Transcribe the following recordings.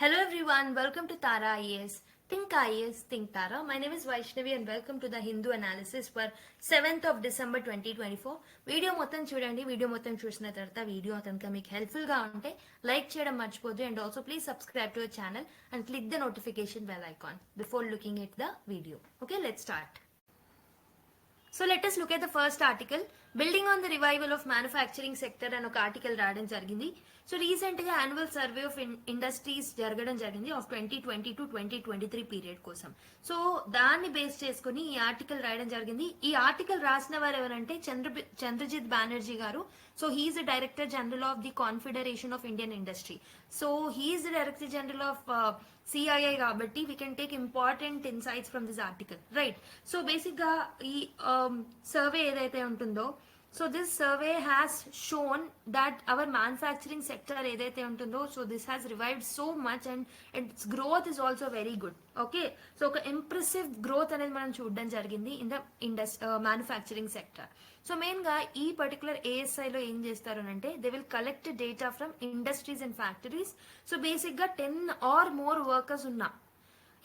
Hello everyone, welcome to Tara IAS. Think IAS, think Tara. My name is Vaishnavi and welcome to the Hindu analysis for 7th of December 2024. Video మొత్తం చూడండి. Video మొత్తం చూసిన తర్వాత video కనుక మీకు హెల్ప్ఫుల్గా ఉంటే లైక్ చేయడం మర్చిపోద్దు and also please subscribe to our channel and click the notification bell icon before looking at the video. Okay, let's start. So let us look at the first article, building on the revival of manufacturing sector అని ఒక article రావడం జరిగింది. So recent గా annual survey of industries జరగడం జరిగింది of 2020 to 2023 period కోసం. So దాన్ని base చేసుకుని ఈ ఆర్టికల్ రాయడం జరిగింది. ఈ ఆర్టికల్ రాసిన వారు ఎవరంటే Chandrajit Banerjee garu. So he's the director general of the confederation of Indian industry. So he's the director general of CII కాబట్టి we can take important insights from this article, right? So basic గా ఈ survey ఏదైతే ఉంటుందో, so this survey has shown that our manufacturing sector ఏదైతే ఉంటుందో, so this has revived so much and its growth is also very good. Okay, so ఒక impressive growth అనేది మనం చూడడం జరిగింది in the manufacturing sector. So main గా ఈ particular ASI లో ఏం చేస్తారు అంటే they will collect data from industries and factories. So basic గా 10 ఆర్ మోర్ వర్కర్స్ ఉన్నా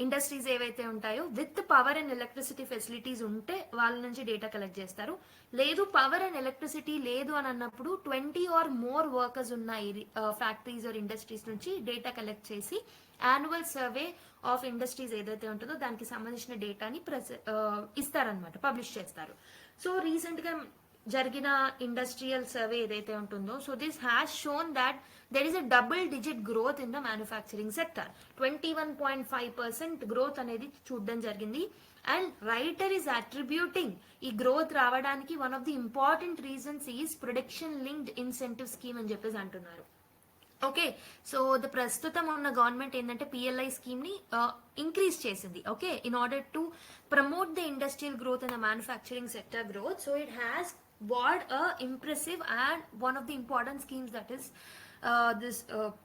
ఇండస్ట్రీస్ ఏవైతే ఉంటాయో with power and electricity facilities ఉంటే వాళ్ళ నుంచి డేటా కలెక్ట్ చేస్తారు. లేదు పవర్ అండ్ ఎలక్ట్రిసిటీ లేదు అని అన్నప్పుడు 20 ఆర్ మోర్ వర్కర్స్ ఉన్న ఫ్యాక్టరీస్ ఆర్ ఇండస్ట్రీస్ నుంచి డేటా కలెక్ట్ చేసి యాన్యువల్ సర్వే ఆఫ్ ఇండస్ట్రీస్ ఏదైతే ఉంటుందో దానికి సంబంధించిన డేటాని ఇస్తారనమాట, పబ్లిష్ చేస్తారు. సో రీసెంట్ గా జరిగిన ఇండస్ట్రియల్ సర్వే ఏదైతే ఉంటుందో, so this has shown that there is a double digit growth in the manufacturing sector. 21.5% growth అనేది చూడడం జరిగింది. అండ్ రైటర్ ఈస్ అట్రిబ్యూటింగ్ ఈ గ్రోత్ రావడానికి one of the important reasons is production linked incentive scheme అని చెప్పేసి అంటున్నారు. Okay, so the ప్రస్తుతం ఉన్న గవర్నమెంట్ ఏంటంటే PLI స్కీమ్ ని ఇంక్రీజ్ చేసింది. Okay, in order to promote the industrial growth and the manufacturing sector growth. So it has bought a impressive and one of the important schemes that is this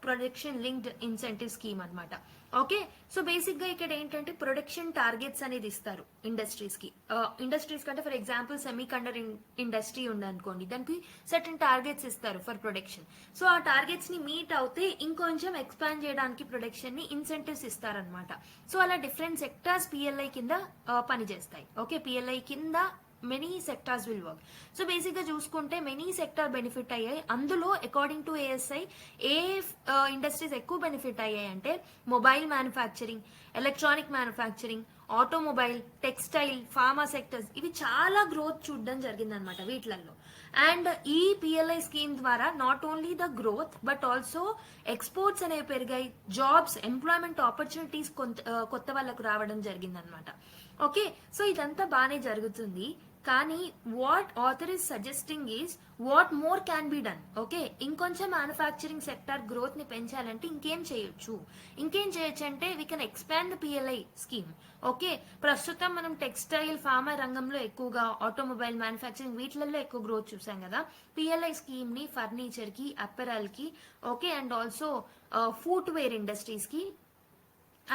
production linked incentive scheme అనమాట. Okay, so basic గా ఇక్కడ ఏంటంటే production targets అనేది ఇస్తారు industries కంటే. For example semi conductor industry ఉందనుకోండి, దానికి certain targets ఇస్తారు ఫర్ ప్రొడక్షన్. సో ఆ టార్గెట్స్ ని మీట్ అవుతే ఇంకొంచెం ఎక్స్పాండ్ చేయడానికి ప్రొడక్షన్ ని ఇన్సెంటివ్స్ ఇస్తారనమాట. సో అలా డిఫరెంట్ సెక్టార్స్ PLI కింద పనిచేస్తాయి. ఓకే, PLI కింద many sectors will work. So basic గా చూసుకుంటే మెనీ సెక్టార్ బెనిఫిట్ అయ్యాయి. అందులో according to ASI A industries ఎక్కువ బెనిఫిట్ అయ్యాయి అంటే mobile manufacturing, electronic manufacturing, automobile, textile, pharma sectors ఇవి చాలా గ్రోత్ చూడడం జరిగిందనమాట వీటిలలో. అండ్ ఈ PLI స్కీమ్ ద్వారా not only the growth but also exports అనేవి పెరిగాయి, జాబ్స్, ఎంప్లాయ్మెంట్ ఆపర్చునిటీస్ కొత్త వాళ్ళకు రావడం జరిగిందనమాట. ఓకే, సో ఇదంతా బాగానే జరుగుతుంది. కానీ what author is suggesting is what more can be done. Okay, ఇంకొంచెం మ్యానుఫ్యాక్చరింగ్ సెక్టర్ గ్రోత్ ని పెంచాలంటే ఇంకేం చేయొచ్చు అంటే we can expand the PLI scheme. Okay, ప్రస్తుతం మనం టెక్స్టైల్, ఫార్మా రంగంలో ఎక్కువగా, ఆటోమొబైల్ మ్యానుఫ్యాక్చరింగ్ వీటిలలో ఎక్కువ గ్రోత్ చూసాం కదా. PLI స్కీమ్ ని ఫర్నిచర్ కి, అపెరల్ కి, okay, and also footwear industries కి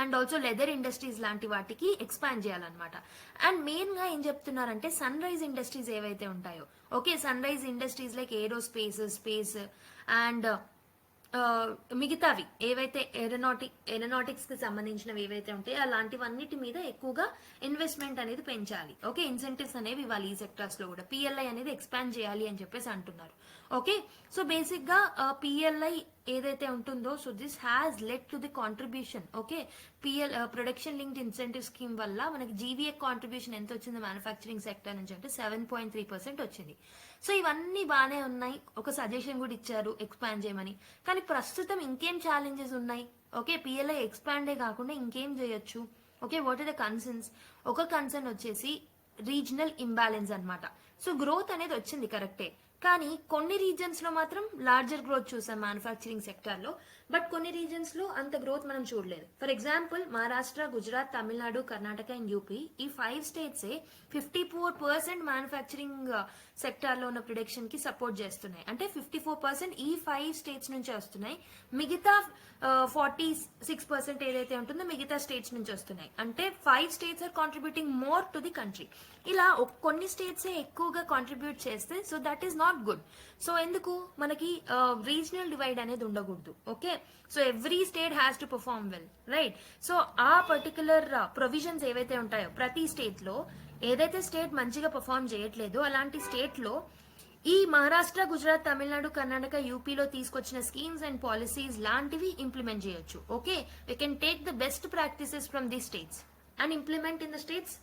అండ్ ఆల్సో లెదర్ ఇండస్ట్రీస్ లాంటి వాటికి ఎక్స్పాండ్ చేయాలన్నమాట. అండ్ మెయిన్ గా ఏం చెప్తున్నారంటే సన్ రైజ్ ఇండస్ట్రీస్ ఏవైతే ఉంటాయో, okay, sunrise industries like aerospace, space and మిగతావి ఏవైతే ఏరోనాటిక్స్ కి సంబంధించినవి ఏవైతే ఉంటాయో అలాంటివన్నిటి మీద ఎక్కువగా ఇన్వెస్ట్మెంట్ అనేది పెంచాలి. ఓకే, ఇన్సెంటివ్స్ అనేవి ఇవ్వాలి ఈ సెక్టర్స్ లో కూడా. PLI అనేది ఎక్స్పాండ్ చేయాలి అని చెప్పేసి అంటున్నారు. ఓకే, సో బేసిక్ గా PLI ఏదైతే ఉంటుందో, so this has led to the contribution. Okay, production linked incentive scheme వల్ల మనకి GVA కాంట్రిబ్యూషన్ ఎంత వచ్చింది మ్యానుఫ్యాక్చరింగ్ సెక్టర్ నుంచి అంటే 7.3% వచ్చింది. సో ఇవన్నీ బాగానే ఉన్నాయి. ఒక సజెషన్ కూడా ఇచ్చారు ఎక్స్పాండ్ చేయమని. కానీ ప్రస్తుతం ఇంకేం ఛాలెంజెస్ ఉన్నాయి? ఓకే, PLI ఎక్స్పాండే కాకుండా ఇంకేం చేయొచ్చు? Okay, what are the concerns? ఒక కన్సర్న్ వచ్చేసి రీజనల్ ఇంబ్యాలెన్స్ అనమాట. సో గ్రోత్ అనేది వచ్చింది కరెక్టే, కానీ కొన్ని రీజన్స్ లో మాత్రం లార్జర్ గ్రోత్ చూసాం మ్యానుఫ్యాక్చరింగ్ సెక్టర్ లో, బట్ కొన్ని రీజన్స్ లో అంత గ్రోత్ మనం చూడలేదు. For example Maharashtra, Gujarat, Tamil Nadu, Karnataka and UP ఈ 5 స్టేట్స్ 54% మ్యానుఫ్యాక్చరింగ్ సెక్టర్ లో ఉన్న ప్రొడక్షన్ కి సపోర్ట్ చేస్తున్నాయి. అంటే 54% ఈ 5 స్టేట్స్ నుంచే వస్తున్నాయి. మిగతా 46% ఏదైతే ఉంటుందో మిగతా స్టేట్స్ నుంచి వస్తున్నాయి. అంటే 5 states are contributing more to the country. ఇలా కొన్ని స్టేట్స్ ఎక్కువగా కాంట్రిబ్యూట్ చేస్తే so that is not not good. So ఎందుకు మనకి రీజనల్ డివైడ్ అనేది ఉండకూడదు. Okay, so every state has to perform well, right? So ఆ పర్టికులర్ ప్రొవిజన్స్ ఏవైతే ఉంటాయో ప్రతి స్టేట్ లో, ఏదైతే స్టేట్ మంచిగా పర్ఫార్మ్ చేయట్లేదో అలాంటి స్టేట్ లో ఈ మహారాష్ట్ర, గుజరాత్, తమిళనాడు, కర్ణాటక, యూపీలో తీసుకొచ్చిన స్కీమ్స్ అండ్ పాలసీస్ లాంటివి ఇంప్లిమెంట్ చేయొచ్చు. Okay, we can take the best practices from the states and implement in the states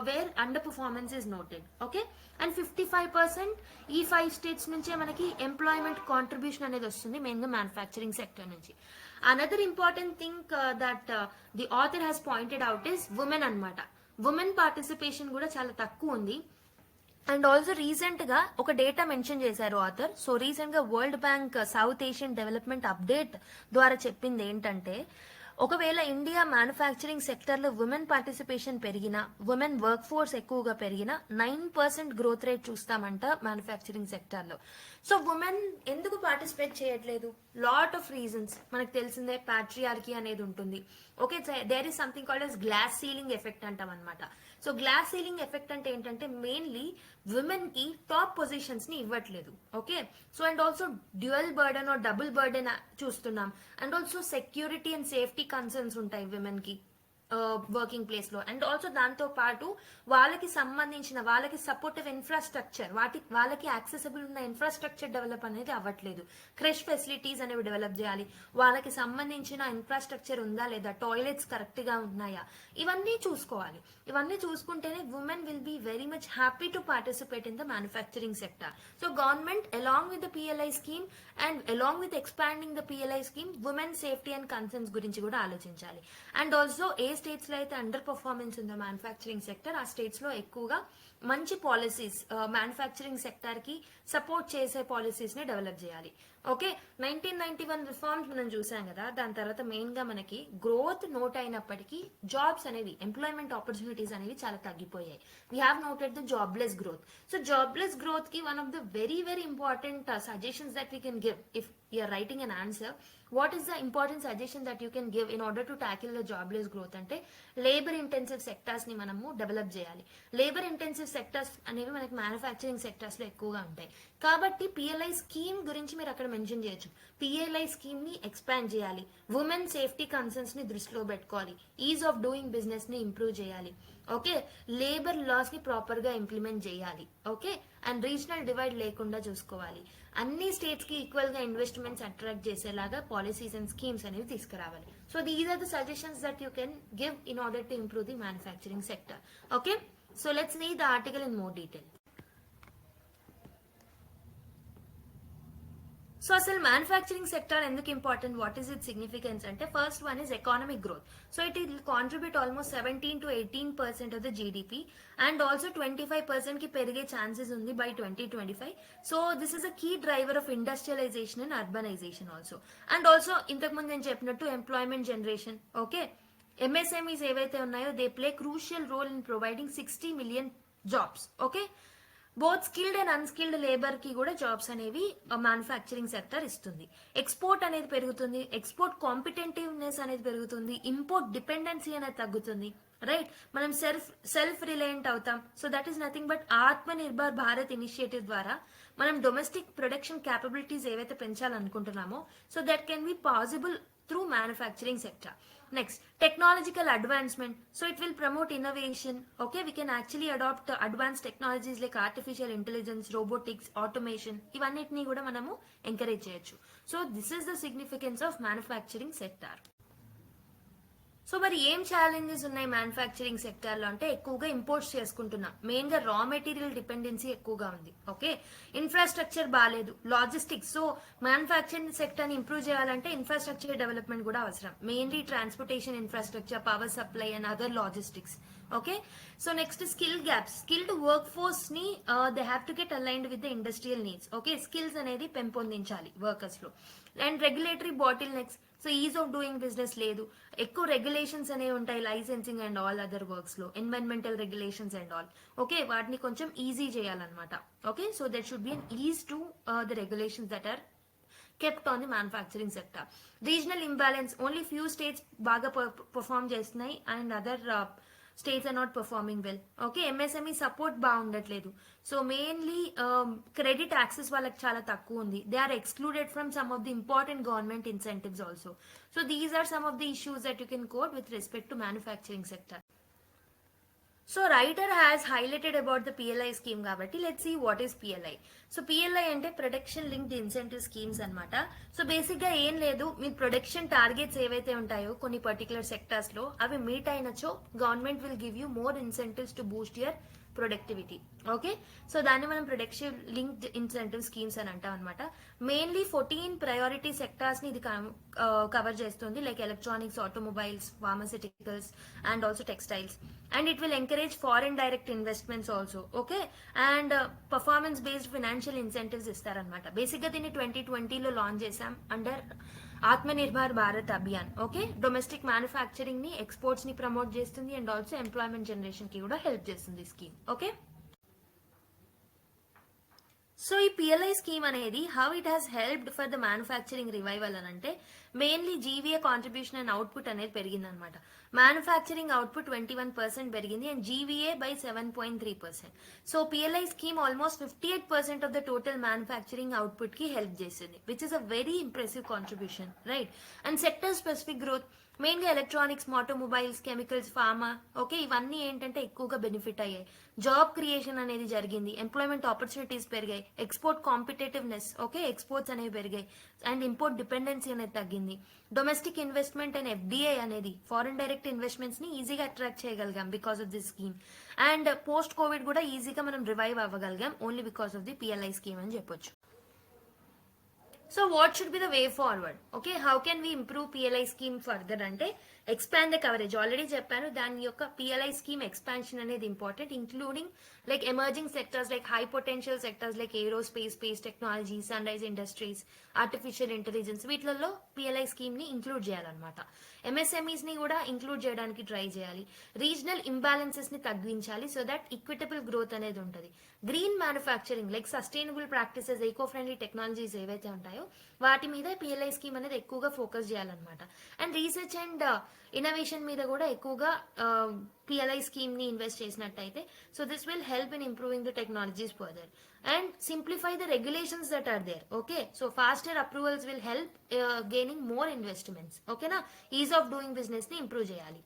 wear under performance is noted. Okay, and 55% ఈ 5 స్టేట్స్ నుంచే మనకి ఎంప్లాయ్మెంట్ కాంట్రిబ్యూషన్ అనేది వస్తుంది, మెయిన్గా మ్యానుఫ్యాక్చరింగ్ సెక్టర్ నుంచి. Another important thing that the author has pointed out is women అన్నమాట. Women participation కూడా చాలా తక్కువ ఉంది. అండ్ ఆల్సో రీసెంట్ గా ఒక డేటా మెన్షన్ చేశారు ఆథర్. సో రీసెంట్ గా World Bank South Asian Development Update ద్వారా చెప్పింది ఏంటంటే, ఒకవేళ ఇండియా మ్యానుఫ్యాక్చరింగ్ సెక్టర్ లో ఉమెన్ పార్టిసిపేషన్ పెరిగినా, ఉమెన్ వర్క్ ఫోర్స్ ఎక్కువగా పెరిగినా 9% గ్రోత్ రేట్ చూస్తామంట మ్యానుఫ్యాక్చరింగ్ సెక్టర్ లో. సో ఉమెన్ ఎందుకు పార్టిసిపేట్ చేయట్లేదు? లాట్ ఆఫ్ రీజన్స్ మనకు తెలిసిందే. ప్యాట్రియార్కీ అనేది ఉంటుంది. Okay, there is something called as glass ceiling effect అంటాం అనమాట. సో గ్లాస్ సీలింగ్ ఎఫెక్ట్ అంటే ఏంటంటే మెయిన్లీ విమెన్ కి టాప్ పొజిషన్స్ ని ఇవ్వట్లేదు. Okay, so and also dual burden or double burden చూస్తున్నాం. And also security and safety concerns ఉంటాయి women కి వర్కింగ్ ప్లేస్ లో. అండ్ ఆల్సో దాంతో పాటు వాళ్ళకి సంబంధించిన వాళ్ళకి సపోర్టివ్ ఇన్ఫ్రాస్ట్రక్చర్, వాళ్ళకి యాక్సెసిబుల్ ఉన్న ఇన్ఫ్రాస్ట్రక్చర్ డెవలప్ అనేది అవ్వట్లేదు. క్రష్ ఫెసిలిటీస్ అనేవి డెవలప్ చేయాలి. వాళ్ళకి సంబంధించిన ఇన్ఫ్రాస్ట్రక్చర్ ఉందా లేదా, టాయిలెట్స్ కరెక్ట్ గా ఉన్నాయా, ఇవన్నీ చూసుకోవాలి. ఇవన్నీ చూసుకుంటేనే women will be very much happy to participate in the manufacturing sector. So government along with the PLI scheme and along with expanding the PLI scheme women safety and concerns గురించి కూడా ఆలోచించాలి. And also ఏ states లో అయితే under performance ఉందో manufacturing sector, ఆ states లో ఎక్కువగా మంచి పాలసీస్ మ్యానుఫ్యాక్చరింగ్ సెక్టర్ కి సపోర్ట్ చేసే పాలసీస్ ని డెవలప్ చేయాలి. ఓకే, 1991 రిఫార్మ్స్ మనం చూసాం కదా. దాని తర్వాత మెయిన్ గా మనకి గ్రోత్ నోట్ అయినప్పటికీ జాబ్స్ అనేవి, ఎంప్లాయ్మెంట్ ఆపర్చునిటీస్ అనేవి చాలా తగ్గిపోయాయి. We have noted the jobless growth. So jobless growth కి one of the very very important suggestions that we can give if you're writing an answer. What is the important suggestion that you can give in order to tackle the jobless growth అంటే, labour intensive sectors ని మనము develop చేయాలి. Labour intensive sectors అనేవి మనకి manufacturing sectors లో ఎక్కువగా ఉంటాయి. కాబట్టి PLI స్కీమ్ గురించి మీరు అక్కడ మెన్షన్ చేయొచ్చు. PLI స్కీమ్ ని ఎక్స్పాండ్ చేయాలి. ఉమెన్ సేఫ్టీ కన్సర్న్స్ ని దృష్టిలో పెట్టుకోవాలి. ఈజ్ ఆఫ్ డూయింగ్ బిజినెస్ ని ఇంప్రూవ్ చేయాలి. ఓకే, లేబర్ లాస్ ని ప్రాపర్ గా ఇంప్లిమెంట్ చేయాలి. ఓకే, అండ్ రీజనల్ డివైడ్ లేకుండా చూసుకోవాలి. అన్ని స్టేట్స్ కి ఈక్వల్ గా ఇన్వెస్ట్మెంట్స్ అట్రాక్ట్ చేసేలాగా పాలసీస్ అండ్ స్కీమ్స్ అనేవి తీసుకురావాలి. So these are the suggestions that you can give in order to improve the manufacturing sector. Okay, so let's read the article in more detail. So అసలు manufacturing sector ఎందుకు important, what is it significance అంటే, first one is economic growth. So it will contribute almost 17 to 18% of the GDP and also 25% కి పెరిగే chances ఉంది by 2025. So this is a key driver of industrialisation and urbanisation also. And also ఇంతకుముందు నేను చెప్పినట్టు employment generation. Okay, MSMEs ఏవైతే ఉన్నాయో they play crucial role in providing 60 million jobs. Okay, both skilled and unskilled labour కి కూడా jobs అనేవి manufacturing sector ఇస్తుంది. Export అనేది పెరుగుతుంది, ఎక్స్పోర్ట్ కాంపిటెంటివ్నెస్ అనేది పెరుగుతుంది, ఇంపోర్ట్ డిపెండెన్సీ అనేది తగ్గుతుంది. రైట్, మనం సెల్ఫ్ రిలయంట్ అవుతాం. So that is nothing but ఆత్మ నిర్భర్ భారత్ ఇనిషియేటివ్ ద్వారా మనం డొమెస్టిక్ ప్రొడక్షన్ క్యాపబిలిటీస్ ఏవైతే పెంచాలనుకుంటున్నామో, so that can be possible through manufacturing sector. Next, technological advancement. So it will promote innovation. Okay, we can actually adopt advanced technologies like artificial intelligence, robotics, automation. ఇవన్నిటిని కూడా మనము encourage చేయొచ్చు. So this is the significance of manufacturing sector. So మరి ఏం challenges ఉన్నాయి manufacturing sector లో అంటే, ఎక్కువగా ఇంపోర్ట్స్ చేసుకుంటున్నాం. మెయిన్ గా రా మెటీరియల్ డిపెండెన్సీ ఎక్కువగా ఉంది. ఓకే, ఇన్ఫ్రాస్ట్రక్చర్ బాగాలేదు, లాజిస్టిక్స్. సో మ్యానుఫ్యాక్చరింగ్ సెక్టర్ ని ఇంప్రూవ్ చేయాలంటే ఇన్ఫ్రాస్ట్రక్చర్ డెవలప్మెంట్ కూడా అవసరం. Mainly transportation infrastructure, power supply and other logistics. Okay, so next skill gaps. Skilled workforce ని they have to get aligned with the industrial needs. Okay, skills అనేది పెంపొందించాలి workers లో. And regulatory bottlenecks. So ease of doing business లేదు, ఎక్కువ regulations అనేవి ఉంటాయి, licensing and all other works లో, environmental regulations and all. Okay, వాటిని కొంచెం ఈజీ చేయాలన్నమాట. Okay, so that should be an ease to the regulations that are kept on the manufacturing sector. Regional imbalance, only few states బాగా perform చేస్తున్నాయి and other states are not performing well. Okay, MSME support బాగుండట్లేదు. So mainly credit access వాళ్ళకి చాలా తక్కువ ఉంది. They are excluded from some of the important government incentives also. So these are some of the issues that you can quote with respect to manufacturing sector. So writer has highlighted about the PLI scheme కాబట్టి let's see what is PLI. So PLI అంటే production linked incentive schemes అన్నమాట. So basic గా ఏం లేదు, మీ production targets ఏవైతే ఉంటాయో కొన్ని particular sectors లో అవి మీట్ అయినచో government will give you more incentives to boost your productivity. Okay, so దాన్ని మనం ప్రొడక్షన్ లింక్డ్ ఇన్సెంటివ్ స్కీమ్స్ అని అంటాం అనమాట. మెయిన్లీ 14 ప్రయారిటీ సెక్టార్స్ ని ఇది కవర్ చేస్తుంది, like electronics, automobiles, pharmaceuticals and also textiles. And it will encourage foreign direct investments also. Okay, and performance based financial incentives ఇస్తారనమాట. Basic గా దీన్ని 2020లో లాంచ్ చేశాం under Atmanirbhar Bharat Abhiyan. Okay, domestic manufacturing ని, exports ని promote చేస్తుంది అండ్ ఆల్సో ఎంప్లాయ్మెంట్ జనరేషన్ కి కూడా help చేస్తుంది స్కీమ్. ఓకే, సో ఈ పిఎల్ఐ స్కీమ్ అనేది how it has helped for the manufacturing revival అని అంటే mainly GVA contribution and output అనేది పెరిగింది అనమాట. మ్యానుఫ్యాక్చరింగ్ అవుట్పుట్ 21% పెరిగింది and GVA by 7.3%. So PLI scheme almost 58% of the total manufacturing output కి help చేసింది, which is a very impressive contribution, right. And sector specific growth మెయిన్గా electronics, automobiles, chemicals, pharma, okay, ఇవన్నీ ఏంటంటే ఎక్కువగా benefit అయ్యాయి. Job creation అనేది జరిగింది, employment opportunities పెరిగాయి, ఎక్స్పోర్ట్ కాంపిటేటివ్నెస్, ఓకే, ఎక్స్పోర్ట్స్ అనేవి పెరిగాయి అండ్ ఇంపోర్ట్ డిపెండెన్సీ అనేది తగ్గింది. డొమెస్టిక్ ఇన్వెస్ట్మెంట్ అండ్ ఎఫ్డిఐ అనేది ఫారెన్ డైరెక్ట్ ఇన్వెస్ట్మెంట్స్ ని ఈజీగా అట్రాక్ట్ చేయగలిగాం because of this scheme. And post covid కూడా ఈజీగా మనం రివైవ్ అవ్వగలిగాం only because of the PLI scheme అని చెప్పొచ్చు. So what should be the way forward? Okay, how can we improve PLI scheme further అంటే expand the coverage. ఆల్రెడీ చెప్పాను దాని యొక్క PLI scheme expansion అనేది important, including like emerging sectors like high potential sectors like aerospace, space technology, sunrise industries, artificial intelligence, వీటిలలో PLI scheme ని include చేయాలన్నమాట. MSMEs ని కూడా ఇంక్లూడ్ చేయడానికి ట్రై చేయాలి. రీజనల్ ఇంబ్యాలెన్సెస్ ని తగ్గించాలి సో దట్ ఈక్విటబుల్ గ్రోత్ అనేది ఉంటుంది. Green manufacturing like sustainable practices, eco friendly technologies ఏవైతే ఉంటాయో వాటి మీద పిఎల్ఐ స్కీమ్ అనేది ఎక్కువగా ఫోకస్ చేయాలన్నమాట. అండ్ రీసెర్చ్ అండ్ ఇన్నోవేషన్ మీద కూడా ఎక్కువగా పిఎల్ఐ స్కీమ్ ని ఇన్వెస్ట్ చేసినట్టయితే so this will help in improving the technologies further and simplify the regulations that are there. Okay, so faster approvals will help gaining more investments. ఓకేనా, ease of doing business ని improve చేయాలి.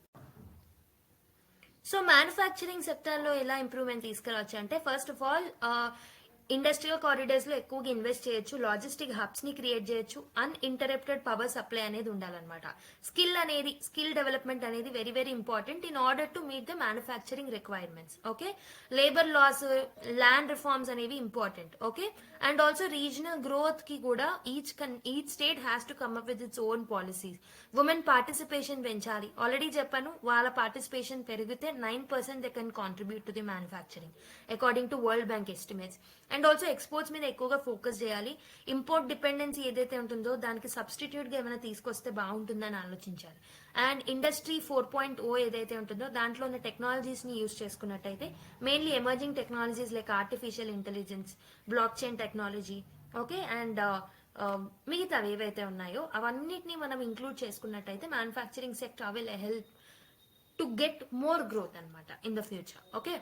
సో manufacturing సెక్టర్లో ఎలా improvement తీసుకురావచ్చు అంటే first of all industrial corridors లో ఎక్కువగా ఇన్వెస్ట్ చేయొచ్చు, లాజిస్టిక్ హబ్స్ ని క్రియేట్ చేయొచ్చు, అన్ఇంటరప్టెడ్ పవర్ సప్లై అనేది ఉండాలన్నమాట. స్కిల్ డెవలప్మెంట్ అనేది very very important in order to meet the manufacturing requirements. Okay, labour laws, land reforms అనేవి important. Okay, and also regional growth కి కూడా each state has to come up with its own policies. Women participation పెంచాలి, already చెప్పాను వాళ్ళ participation పెరిగితే 9% they can contribute to the manufacturing according to World Bank estimates. And also exports మీద ఎక్కువగా focus చేయాలి. Import dependency ఏదైతే ఉంటుందో దానికి సబ్స్టిట్యూట్ గా ఏమైనా తీసుకొస్తే బాగుంటుందని ఆలోచించాలి. అండ్ ఇండస్ట్రీ 4.0 ఏదైతే ఉంటుందో దాంట్లో ఉన్న టెక్నాలజీస్ ని యూజ్ చేసుకున్నట్టయితే mainly emerging technologies like artificial intelligence, blockchain technology, okay, and మిగతావి ఏవైతే ఉన్నాయో అవన్నిటిని మనం ఇంక్లూడ్ చేసుకున్నట్టయితే manufacturing sector will help to get more growth అనమాట in the future. Okay,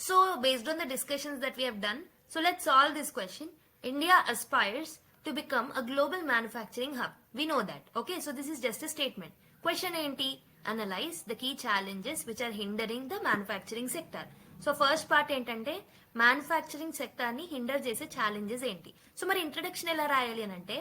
so based on the discussions that we have done, so let's solve this question. India aspires to become a global manufacturing hub. We know that. Okay, so this is just a statement. Question enti? Analyze the key challenges which are hindering the manufacturing sector. So first part ఏంటంటే manufacturing sector ని hinder చేసే challenges ఏంటి. So మరి introduction ఎలా రాయాలి అని అంటే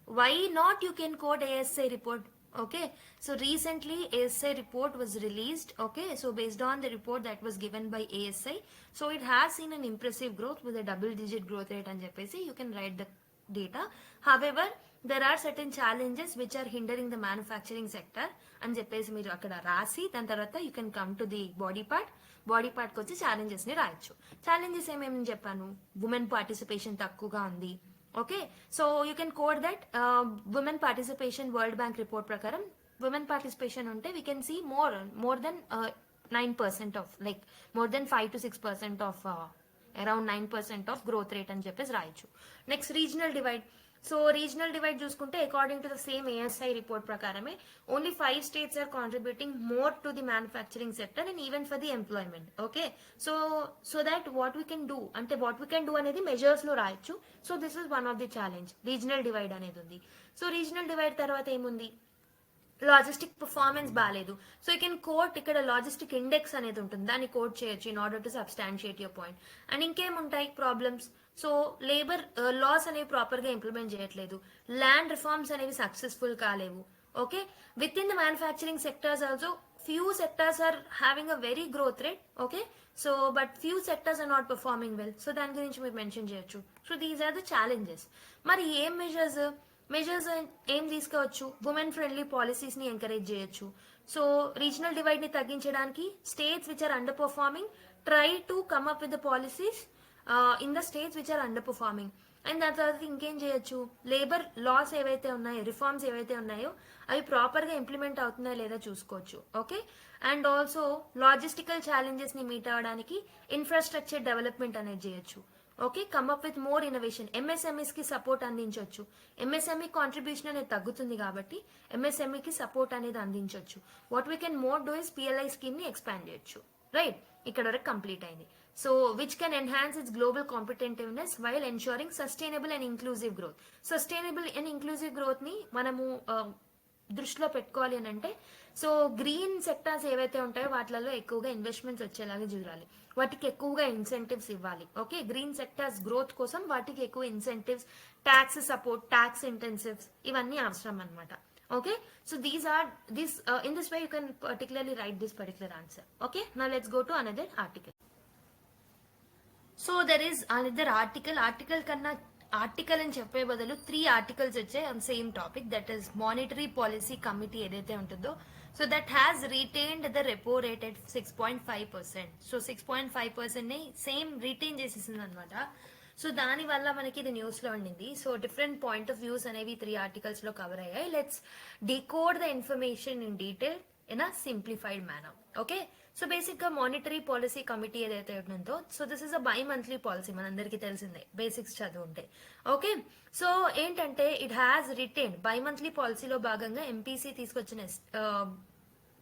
why not you can quote ASI report. Okay, so recently ASI report was released. Okay, so based on the report that was given by ASI, so it has seen an impressive growth with a double-digit growth rate and చెప్పేసి you can write the data. However, there are certain challenges which are hindering the manufacturing sector అని చెప్పేసి మీరు అక్కడ రాసి దాని తర్వాత you can come to the body part కి వచ్చి ఛాలెంజెస్ ని రాయొచ్చు. ఛాలెంజెస్ ఏమేమి చెప్పాను, ఉమెన్ పార్టిసిపేషన్ తక్కువగా ఉంది. Okay, so you can quote that women participation World Bank report ప్రకారం ఉమెన్ పార్టిసిపేషన్ ఉంటే we can see more than 9% of like more than 5 to 6% of around 9% of growth rate అని చెప్పేసి రాయొచ్చు. Next regional divide, so regional divide చూసుకుంటే according to the same ASI report ప్రకారమే only 5 states are contributing more to the manufacturing sector and even for the employment. Okay, so that what we can do అంటే what we can do అనేది measures లో రాయొచ్చు. So this is one of the challenge, regional divide అనేది ఉంది. So regional divide తర్వాత ఏముంది, logistic performance బాగాలేదు. So you can quote ఇక్కడ లాజిస్టిక్ ఇండెక్స్ అనేది ఉంటుంది, దాన్ని కోట్ చేయొచ్చు in order to substantiate your point. And ఇంకేముంటాయి ప్రాబ్లమ్స్, సో లేబర్ లాస్ అనేవి ప్రాపర్ గా ఇంప్లిమెంట్ చేయట్లేదు, ల్యాండ్ రిఫార్మ్స్ అనేవి సక్సెస్ఫుల్ కాలేవు. Okay, with in the manufacturing sectors also few sectors are having a very growth rate. Okay, so but few sectors are not performing well. So దాని గురించి మీరు mention చేయొచ్చు. So these are the challenges. మరి ఏం measures ఏం తీసుకోవచ్చు, women friendly policies ని encourage చేయొచ్చు. సో రీజనల్ డివైడ్ ని తగ్గించడానికి states which are underperforming try to come up with the policies in the states which are underperforming. And దాని తర్వాత ఇంకేం చేయొచ్చు, లేబర్ లాస్ ఏవైతే ఉన్నాయో, రిఫార్మ్స్ ఏవైతే ఉన్నాయో అవి ప్రాపర్ గా ఇంప్లిమెంట్ అవుతున్నాయో లేదా చూసుకోవచ్చు. Okay, and also logistical challenges ని మీట్ అవ్వడానికి ఇన్ఫ్రాస్ట్రక్చర్ డెవలప్మెంట్ అనేది చేయొచ్చు. Okay, come up with more innovation, MSMEs కి సపోర్ట్ అందించవచ్చు. ఎంఎస్ఎంఈ కాంట్రిబ్యూషన్ అనేది తగ్గుతుంది కాబట్టి ఎంఎస్ఎంఈ కి సపోర్ట్ అనేది అందించవచ్చు. What we can more do is PLI scheme ని ఎక్స్పాండ్ చేయొచ్చు. రైట్, ఇక్కడ వరకు కంప్లీట్ అయింది. So which can enhance it's global competitiveness while ensuring sustainable and inclusive growth. Sustainable and inclusive growth ని మనము దృష్టిలో పెట్టుకోవాలి అని అంటే, సో గ్రీన్ సెక్టార్స్ ఏవైతే ఉంటాయో వాటిలలో ఎక్కువగా ఇన్వెస్ట్మెంట్స్ వచ్చేలాగా చూడాలి, వాటికి ఎక్కువగా ఇన్సెంటివ్స్ ఇవ్వాలి. ఓకే, గ్రీన్ సెక్టార్స్ గ్రోత్ కోసం వాటికి ఎక్కువ incentives, tax support, tax incentives ఇవన్నీ అవసరం అనమాట. Okay, so these are in this way you can particularly write this particular answer. Okay, now let's go to another article. So there is another article kanna article అని చెప్పే బదులు 3 articles వచ్చాయి on same topic, that is monetary policy committee ఏదైతే ఉంటుందో, so that has retained the repo rate at 6.5%. so 6.5% ని same retain చేసేసింది అనమాట. So దాని వల్ల మనకి ఇది న్యూస్ లో ఉండింది. So different point of views అనేవి 3 ఆర్టికల్స్ లో కవర్ అయ్యాయి. Let's decode the information in detail in a simplified manner. Okay, so basic గా మానిటరీ పాలసీ కమిటీ ఏదైతే ఉంటుందో, so this is a by monthly policy, మనందరికీ తెలిసిందే బేసిక్స్ చదువుంటే. ఓకే, సో ఏంటంటే it has retain by monthly పాలసీలో భాగంగా MPC తీసుకొచ్చిన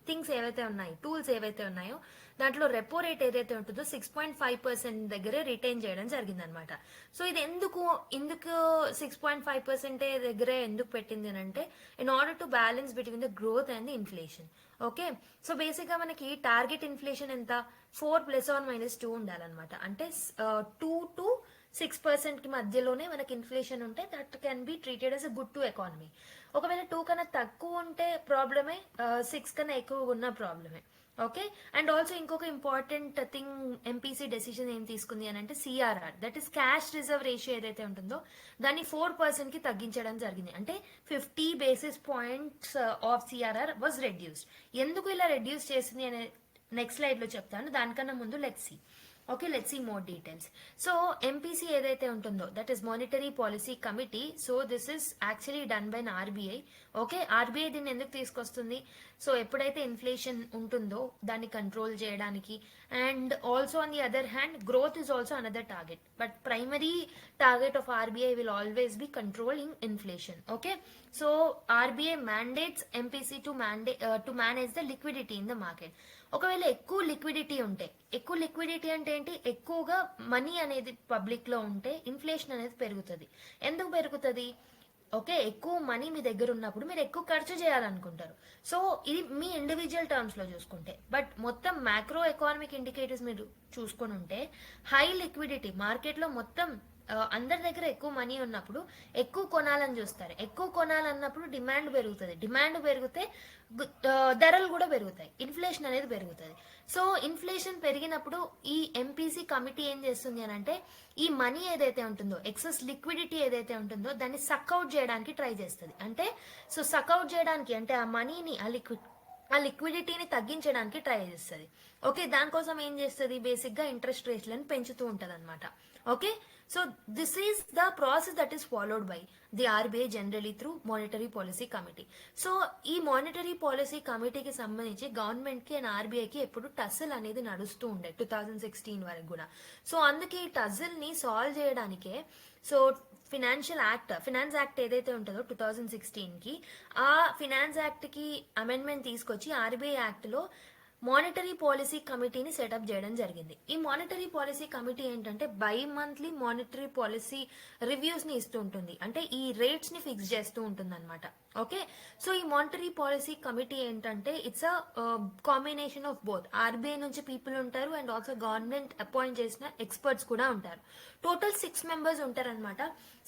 things ఏవైతే ఉన్నాయి, టూల్స్ ఏవైతే ఉన్నాయో దాంట్లో రెపో రేట్ ఏదైతే ఉంటుందో 6.5% దగ్గరే రిటైన్ చేయడం జరిగింది అనమాట. సో ఇది ఎందుకు 6.5% దగ్గరే ఎందుకు పెట్టింది అని అంటే, in order to balance between the growth and the inflation. Okay, so basic గా మనకి టార్గెట్ ఇన్ఫ్లేషన్ ఎంత, 4 ± 2 ఉండాలన్నమాట. అంటే 2 to 6% కి మధ్యలోనే మనకి ఇన్ఫ్లేషన్ ఉంటే that can be treated as a good to economy. ఒకవేళ 2 కన్నా తక్కువ ఉంటే ప్రాబ్లమే, 6 కన్నా ఎక్కువ ఉన్న ప్రాబ్లమే. ఓకే, అండ్ ఆల్సో ఇంకొక ఇంపార్టెంట్ థింగ్ MPC డెసిషన్ ఏం తీసుకుంది అని అంటే CRR, that is cash reserve ratio ఏదైతే ఉంటుందో దాన్ని 4% కి తగ్గించడం జరిగింది. అంటే 50 basis points of CRR was reduced. ఎందుకు ఇలా రెడ్యూస్ చేసింది అనే నెక్స్ట్ స్లైడ్ లో చెప్తాను. దానికన్నా ముందు let's see. Okay, let's see more details. So MPC ఏదైతే ఉంటుందో that is monetary policy committee. So this is actually done by RBI. Okay, RBI దీన్ని ఎందుకు తీసుకొస్తుంది, సో ఎప్పుడైతే ఇన్ఫ్లేషన్ ఉంటుందో దాన్ని కంట్రోల్ చేయడానికి, and also on the other hand growth is also another target, but primary target of RBI will always be controlling inflation. Okay, so RBI mandates MPC to manage the liquidity in the market. ఒకవేళ ఎక్కువ liquidity ఉంటే, ఎక్కువ liquidity అంటే ఏంటి, ఎక్కువగా money అనేది public లో ఉంటే ఇన్ఫ్లేషన్ అనేది పెరుగుతుంది. ఎందుకు పెరుగుతుంది, ఓకే, ఎక్కువ మనీ మీ దగ్గర ఉన్నప్పుడు మీరు ఎక్కువ ఖర్చు చేయాలనుకుంటారు. సో ఇది మీ ఇండివిజువల్ టర్మ్స్ లో చూసుకుంటే, బట్ మొత్తం మ్యాక్రో ఎకానమిక్ ఇండికేటర్స్ మీరు చూసుకొని ఉంటే హై లిక్విడిటీ మార్కెట్ లో మొత్తం అందరి దగ్గర ఎక్కువ మనీ ఉన్నప్పుడు ఎక్కువ కొనాలని చూస్తారు. ఎక్కువ కొనాలన్నప్పుడు డిమాండ్ పెరుగుతుంది, డిమాండ్ పెరిగితే ధరలు కూడా పెరుగుతాయి, ఇన్ఫ్లేషన్ అనేది పెరుగుతుంది. సో ఇన్ఫ్లేషన్ పెరిగినప్పుడు ఈ MPC కమిటీ ఏం చేస్తుంది అని అంటే, ఈ మనీ ఏదైతే ఉంటుందో, ఎక్సెస్ లిక్విడిటీ ఏదైతే ఉంటుందో దాన్ని సక్అవుట్ చేయడానికి ట్రై చేస్తుంది. అంటే సో సక్అవుట్ చేయడానికి అంటే ఆ మనీని, ఆ లిక్విడిటీని తగ్గించడానికి ట్రై చేస్తుంది. ఓకే, దానికోసం ఏం చేస్తుంది, బేసిక్ గా ఇంట్రెస్ట్ రేట్లను పెంచుతూ ఉంటది అనమాట. Okay, so this is the process that is followed by the RBI generally through monetary policy committee. So ఈ మానిటరీ పాలసీ కమిటీకి సంబంధించి గవర్నమెంట్ కి అండ్ RBI కి ఎప్పుడు టస్సల్ అనేది నడుస్తూ ఉండే 2016 వరకు కూడా. సో అందుకే ఈ టస్సల్ ని సాల్వ్ చేయడానికే సో ఫినాన్స్ యాక్ట్ ఏదైతే ఉంటుందో 2016కి, ఆ ఫినాన్స్ యాక్ట్కి అమెండ్మెంట్ తీసుకొచ్చి ఆర్బీఐ యాక్ట్లో మానిటరీ పాలసీ కమిటీని సెటప్ చేయడం జరిగింది. ఈ మానిటరీ పాలసీ కమిటీ ఏంటంటే మంత్లీ మానిటరీ పాలసీ రివ్యూస్ ని ఇస్తూ ఉంటుంది, అంటే ఈ రేట్స్ ని ఫిక్స్ చేస్తూ ఉంటుంది అనమాట. ఓకే, సో ఈ మానిటరీ పాలసీ కమిటీ ఏంటంటే it's a combination of both. RBI నుంచి పీపుల్ ఉంటారు అండ్ ఆల్సో గవర్నమెంట్ అపాయింట్ చేసిన ఎక్స్పర్ట్స్ కూడా ఉంటారు. టోటల్ 6 మెంబర్స్ ఉంటారనమాట.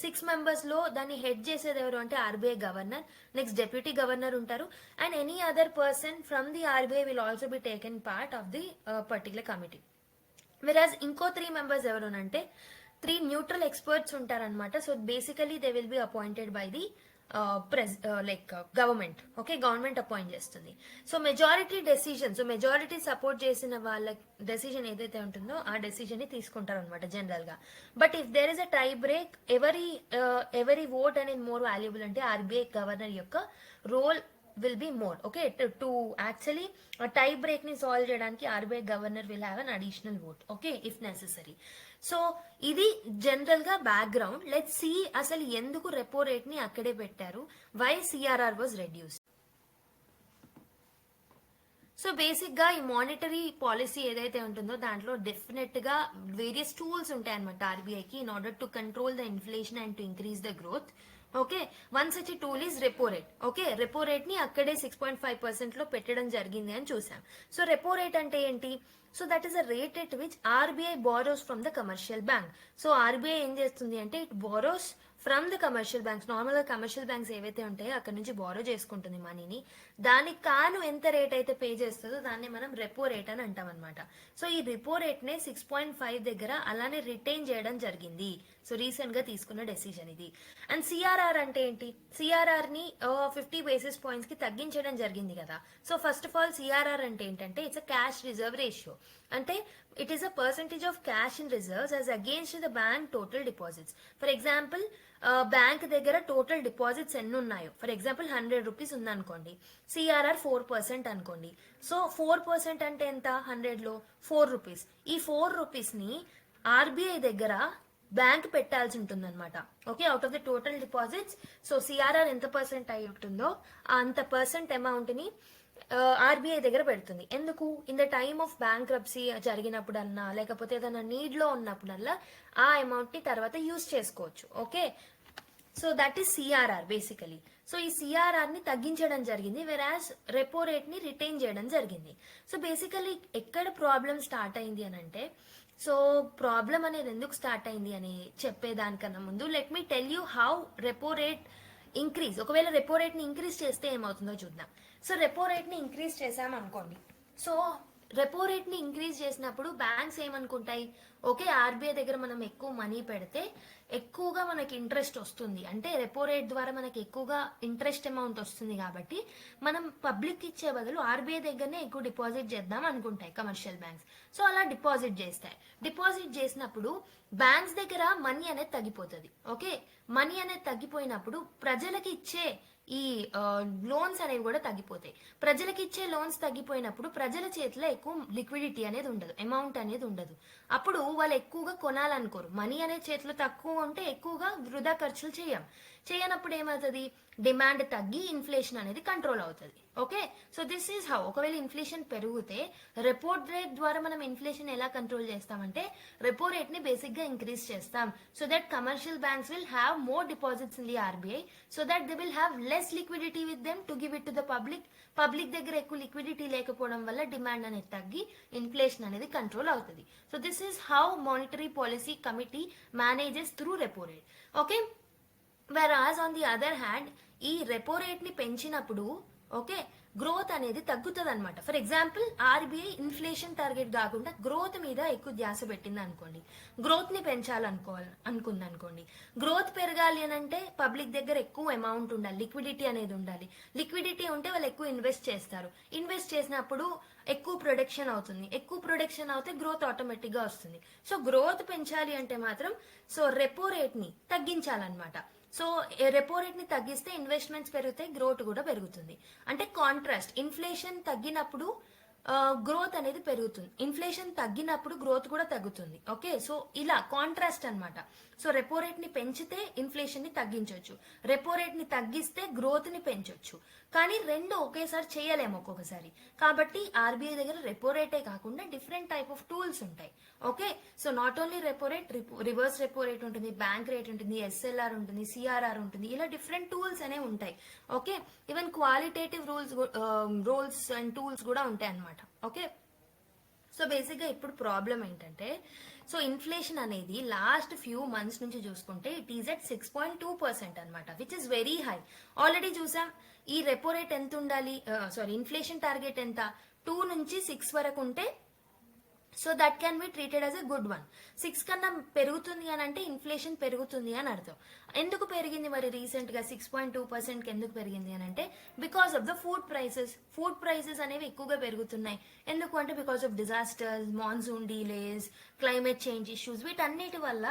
6 మెంబర్స్ లో దాన్ని హెడ్ చేసేది ఎవరు అంటే RBI governor, next deputy governor ఉంటారు, and any other person from the RBI will also be taken part of the particular committee. Whereas ఇంకో 3 మెంబర్స్ ఎవరునంటే 3 న్యూట్రల్ ఎక్స్పర్ట్స్ ఉంటారనమాట. So basically they will be appointed by the government. Okay, government appoint చేస్తుంది. So majority decision, so majority support చేసిన వాళ్ళ decision ఏదైతే ఉంటుందో ఆ decision ని తీసుకుంటారు అనమాట జనరల్ గా. But if there is a tie break, ఎవరి ఓట్ అనేది మోర్ వాల్యుబుల్ అంటే ఆర్బీఐ గవర్నర్ యొక్క role will be more. Okay, to actually a tie break ni solve cheyadaniki RBI governor will have an additional vote, okay, if necessary. So ఇది general గా background. Let's see అసలు ఎందుకు repo rate ని అక్కడే పెట్టారు, why CRR was reduce. So basic గా ఈ monetary policy ఏదైతే ఉంటుందో దాంట్లో డెఫినెట్ గా వేరియస్ టూల్స్ ఉంటాయి అనమాట ఆర్బీఐకి in order to control the inflation and to increase the growth. Okay, one such tool is repo rate. Okay, repo rate ని అక్కడే 6.5% లో పెట్టడం జరిగింది అని చూసాం. సో రెపో రేట్ అంటే ఏంటి? So that is a rate at which RBI borrows from the commercial bank. So RBI ఏం చేస్తుంది అంటే it borrows from the commercial banks. Normal గా కమర్షియల్ బ్యాంక్స్ ఏవైతే ఉంటాయో అక్కడ నుంచి బారో చేసుకుంటుంది మనీని. దానికి కాను ఎంత రేట్ అయితే పే చేస్తుందో దాన్ని మనం రెపో రేట్ అని అంటాం అనమాట. సో ఈ రెపో రేట్ నే 6.5 దగ్గర అలానే రిటైన్ చేయడం జరిగింది. సో రీసెంట్ గా తీసుకున్న డెసిషన్ ఇది. అండ్ సిఆర్ఆర్ అంటే ఏంటి? సిఆర్ఆర్ ని 50 బేసిస్ పాయింట్స్ కి తగ్గించడం జరిగింది కదా. So first of all CRR అంటే ఏంటంటే it's a cash reserve ratio. అంటే it is a percentage of cash in reserves as against the bank total deposits. For example bank దగ్గర టోటల్ డిపాజిట్స్ ఎన్ని ఉన్నాయో, ఫర్ ఎగ్జాంపుల్ 100 రూపీస్ ఉందనుకోండి, CRR 4% అనుకోండి. So 4% అంటే ఎంత? 100 లో 4 రూపీస్. ఈ 4 రూపీస్ ని ఆర్బీఐ దగ్గర బ్యాంక్ పెట్టాల్సి ఉంటుంది అనమాట. Okay, out of the total deposits. So CRR ఎంత పర్సెంట్ అయి ఉంటుందో అంత పర్సెంట్ అమౌంట్ ని ఆర్బీఐ దగ్గర పెడుతుంది. ఎందుకు? In the time of bankruptcy జరిగినప్పుడన్నా లేకపోతే ఏదైనా నీడ్ లో ఉన్నప్పుడల్లా ఆ అమౌంట్ ని తర్వాత యూజ్ చేసుకోవచ్చు. Okay, so that is CRR basically. So ఈ సిఆర్ఆర్ ని తగ్గించడం జరిగింది, వెరాజ్ రెపో రేట్ ని రిటైన్ చేయడం జరిగింది. సో బేసికలీ ఎక్కడ ప్రాబ్లం స్టార్ట్ అయింది అని అంటే, సో ప్రాబ్లం అనేది ఎందుకు స్టార్ట్ అయింది అని చెప్పేదానికన్నా ముందు let me tell you how repo rate increase. ఒకవేళ రెపో రేట్ ని ఇంక్రీజ్ చేస్తే ఏమవుతుందో చూద్దాం. సో రెపో రేట్ ని ఇంక్రీజ్ చేసామనుకోండి, సో రెపో రేట్ ని ఇంక్రీజ్ చేసినప్పుడు బ్యాంక్స్ ఏమనుకుంటాయి, ఓకే ఆర్బీఐ దగ్గర మనం ఎక్కువ మనీ పెడితే ఎక్కువగా మనకి ఇంట్రెస్ట్ వస్తుంది, అంటే రెపో రేట్ ద్వారా మనకి ఎక్కువగా ఇంట్రెస్ట్ అమౌంట్ వస్తుంది కాబట్టి మనం పబ్లిక్ ఇచ్చే బదులు ఆర్బీఐ దగ్గరనే ఎక్కువ డిపాజిట్ చేద్దాం అనుకుంటాయి కమర్షియల్ బ్యాంక్స్. సో అలా డిపాజిట్ చేస్తాయి. డిపాజిట్ చేసినప్పుడు బ్యాంక్స్ దగ్గర మనీ అనేది తగ్గిపోతుంది. ఓకే, మనీ అనేది తగ్గిపోయినప్పుడు ప్రజలకి ఇచ్చే ఈ లోన్స్ అనేవి కూడా తగ్గిపోతాయి. ప్రజలకి ఇచ్చే లోన్స్ తగ్గిపోయినప్పుడు ప్రజల చేతిలో ఎక్కువ లిక్విడిటీ అనేది ఉండదు, అమౌంట్ అనేది ఉండదు. అప్పుడు వాళ్ళు ఎక్కువగా కొనాలనుకోరు. మనీ అనేది చేతిలో తక్కువ ఉంటే ఎక్కువగా వృధా ఖర్చులు చేయనప్పుడు ఏమవుతుంది, డిమాండ్ తగ్గి ఇన్ఫ్లేషన్ అనేది కంట్రోల్ అవుతుంది. Okay, so this is how. ఒకవేళ ఇన్ఫ్లేషన్ పెరిగితే రెపో రేట్ ద్వారా మనం ఇన్ఫ్లేషన్ ఎలా కంట్రోల్ చేస్తామంటే రెపో రేట్ ని బేసిక్ గా ఇంక్రీజ్ చేస్తాం. So that commercial banks will have more deposits in the RBI, so that they will have less liquidity with them to give it to the public. Public దగ్గర ఎక్కువ liquidity లేకపోవడం వల్ల demand అనేది తగ్గి inflation అనేది control అవుతుంది. So this is how monetary policy committee manages through repo rate. Okay, వెరాజ్ on the other hand ఈ రెపో రేట్ ని పెంచినప్పుడు ఓకే గ్రోత్ అనేది తగ్గుతుంది అనమాట. For example RBI inflation target కాకుండా గ్రోత్ మీద ఎక్కువ ధ్యాస పెట్టింది అనుకోండి, గ్రోత్ ని అనుకుంది అనుకోండి. గ్రోత్ పెరగాలి అని అంటే పబ్లిక్ దగ్గర ఎక్కువ అమౌంట్ ఉండాలి, లిక్విడిటీ అనేది ఉండాలి. లిక్విడిటీ ఉంటే వాళ్ళు ఎక్కువ ఇన్వెస్ట్ చేస్తారు. ఇన్వెస్ట్ చేసినప్పుడు ఎక్కువ ప్రొడక్షన్ అవుతుంది. ఎక్కువ ప్రొడక్షన్ అవుతే గ్రోత్ ఆటోమేటిక్ గా వస్తుంది. సో గ్రోత్ పెంచాలి అంటే మాత్రం సో రెపో రేట్ ని తగ్గించాలన్నమాట. సో రెపో రేట్ ని తగ్గిస్తే ఇన్వెస్ట్మెంట్స్ పెరుగుతాయి, గ్రోత్ కూడా పెరుగుతుంది. అంటే కాంట్రాస్ట్, ఇన్ఫ్లేషన్ తగ్గినప్పుడు గ్రోత్ అనేది పెరుగుతుంది. ఇన్ఫ్లేషన్ తగ్గినప్పుడు గ్రోత్ కూడా తగ్గుతుంది. ఓకే, సో ఇలా కాంట్రాస్ట్ అన్నమాట. సో రెపో రేట్ ని పెంచితే ఇన్ఫ్లేషన్ ని తగ్గించవచ్చు, రెపో రేట్ ని తగ్గిస్తే గ్రోత్ ని పెంచొచ్చు. కానీ రెండు ఒకేసారి చేయలేము ఒక్కొక్కసారి. కాబట్టి ఆర్బీఐ దగ్గర రెపో రేటే కాకుండా డిఫరెంట్ టైప్ ఆఫ్ టూల్స్ ఉంటాయి. Okay, so not only repo rate, reverse repo rate ఉంటుంది, బ్యాంక్ రేట్ ఉంటుంది, ఎస్ఎల్ఆర్ ఉంటుంది, సిఆర్ఆర్ ఉంటుంది, ఇలా డిఫరెంట్ టూల్స్ అనేవి ఉంటాయి. Okay, even qualitative rules and tools కూడా ఉంటాయి అన్నమాట. ఓకే, సో బేసిక్ గా ఇప్పుడు ప్రాబ్లం ఏంటంటే, సో ఇన్ఫ్లేషన్ అనేది లాస్ట్ ఫ్యూ మంత్స్ నుంచి చూసుకుంటే ఇట్ ఈస్ అట్ 6.2% అనమాట, which is very high. Already చూసాం ఈ రెపో రేట్ ఎంత ఉండాలి, ఇన్ఫ్లేషన్ టార్గెట్ ఎంత, 2 నుంచి 6 వరకు ఉంటే so that can be treated as a good one. 6 కన్నా పెరుగుతుంది అని అంటే ఇన్ఫ్లేషన్ పెరుగుతుంది అని అర్థం. ఎందుకు పెరిగింది మరి రీసెంట్ గా 6.2% ఎందుకు పెరిగింది అని అంటే because of the food prices అనేవి ఎక్కువగా పెరుగుతున్నాయి. ఎందుకు అంటే because of disasters, monsoon delays, climate change issues, వీటన్నిటి వల్ల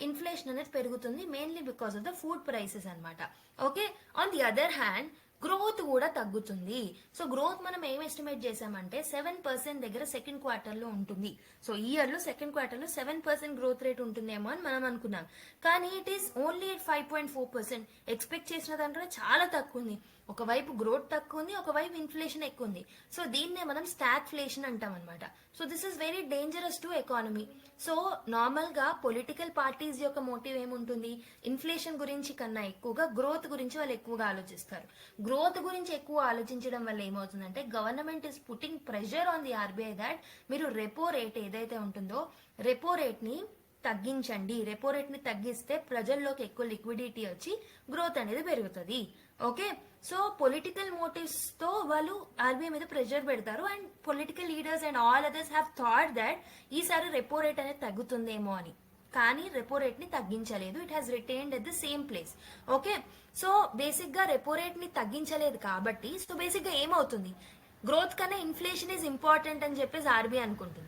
ఇన్ఫ్లేషన్ అనేది పెరుగుతుంది, mainly because of the food prices అనమాట. Okay, on the other hand growth కూడా తగ్గుతుంది. సో గ్రోత్ మనం ఏం ఎస్టిమేట్ చేసామంటే 7% దగ్గర సెకండ్ క్వార్టర్ లో ఉంటుంది. సో ఈ ఇయర్ లో సెకండ్ క్వార్టర్ లో 7% గ్రోత్ రేట్ ఉంటుందేమో అని మనం అనుకున్నాం. కానీ ఇట్ ఈస్ ఓన్లీ 5.4%. ఎక్స్పెక్ట్ చేసిన దానికన్నా చాలా తక్కువ ఉంది. ఒకవైపు గ్రోత్ తక్కువ ఉంది, ఒకవైపు ఇన్ఫ్లేషన్ ఎక్కువ ఉంది. సో దీన్నే మనం స్టాగ్ఫ్లేషన్ అంటాం అనమాట. So this is very dangerous to economy. So normal గా పొలిటికల్ పార్టీస్ యొక్క మోటివ్ ఏముంటుంది, ఇన్ఫ్లేషన్ గురించి కన్నా ఎక్కువగా గ్రోత్ గురించి వాళ్ళు ఎక్కువగా ఆలోచిస్తారు. గ్రోత్ గురించి ఎక్కువ ఆలోచించడం వల్ల ఏమవుతుందంటే government is putting pressure on the RBI that మీరు రెపో రేట్ ఏదైతే ఉంటుందో రెపో రేట్ ని తగ్గించండి. రెపో రేట్ ని తగ్గిస్తే ప్రజల్లోకి ఎక్కువ లిక్విడిటీ వచ్చి గ్రోత్ అనేది పెరుగుతుంది. ఓకే, సో పొలిటికల్ మోటివ్స్ తో వాళ్ళు ఆర్బీఐ మీద ప్రెషర్ పెడతారు and political leaders and all others have thought that ఈసారి రెపో రేట్ అనేది తగ్గుతుందేమో అని. కానీ రెపో రేట్ ని తగ్గించలేదు, it has retained at the same place. Okay, so basic గా రెపో రేట్ ని తగ్గించలేదు కాబట్టి సో బేసిక్ గా ఏమవుతుంది, గ్రోత్ కన్నా ఇన్ఫ్లేషన్ ఈజ్ ఇంపార్టెంట్ అని చెప్పేసి ఆర్బీఐ అనుకుంటుంది.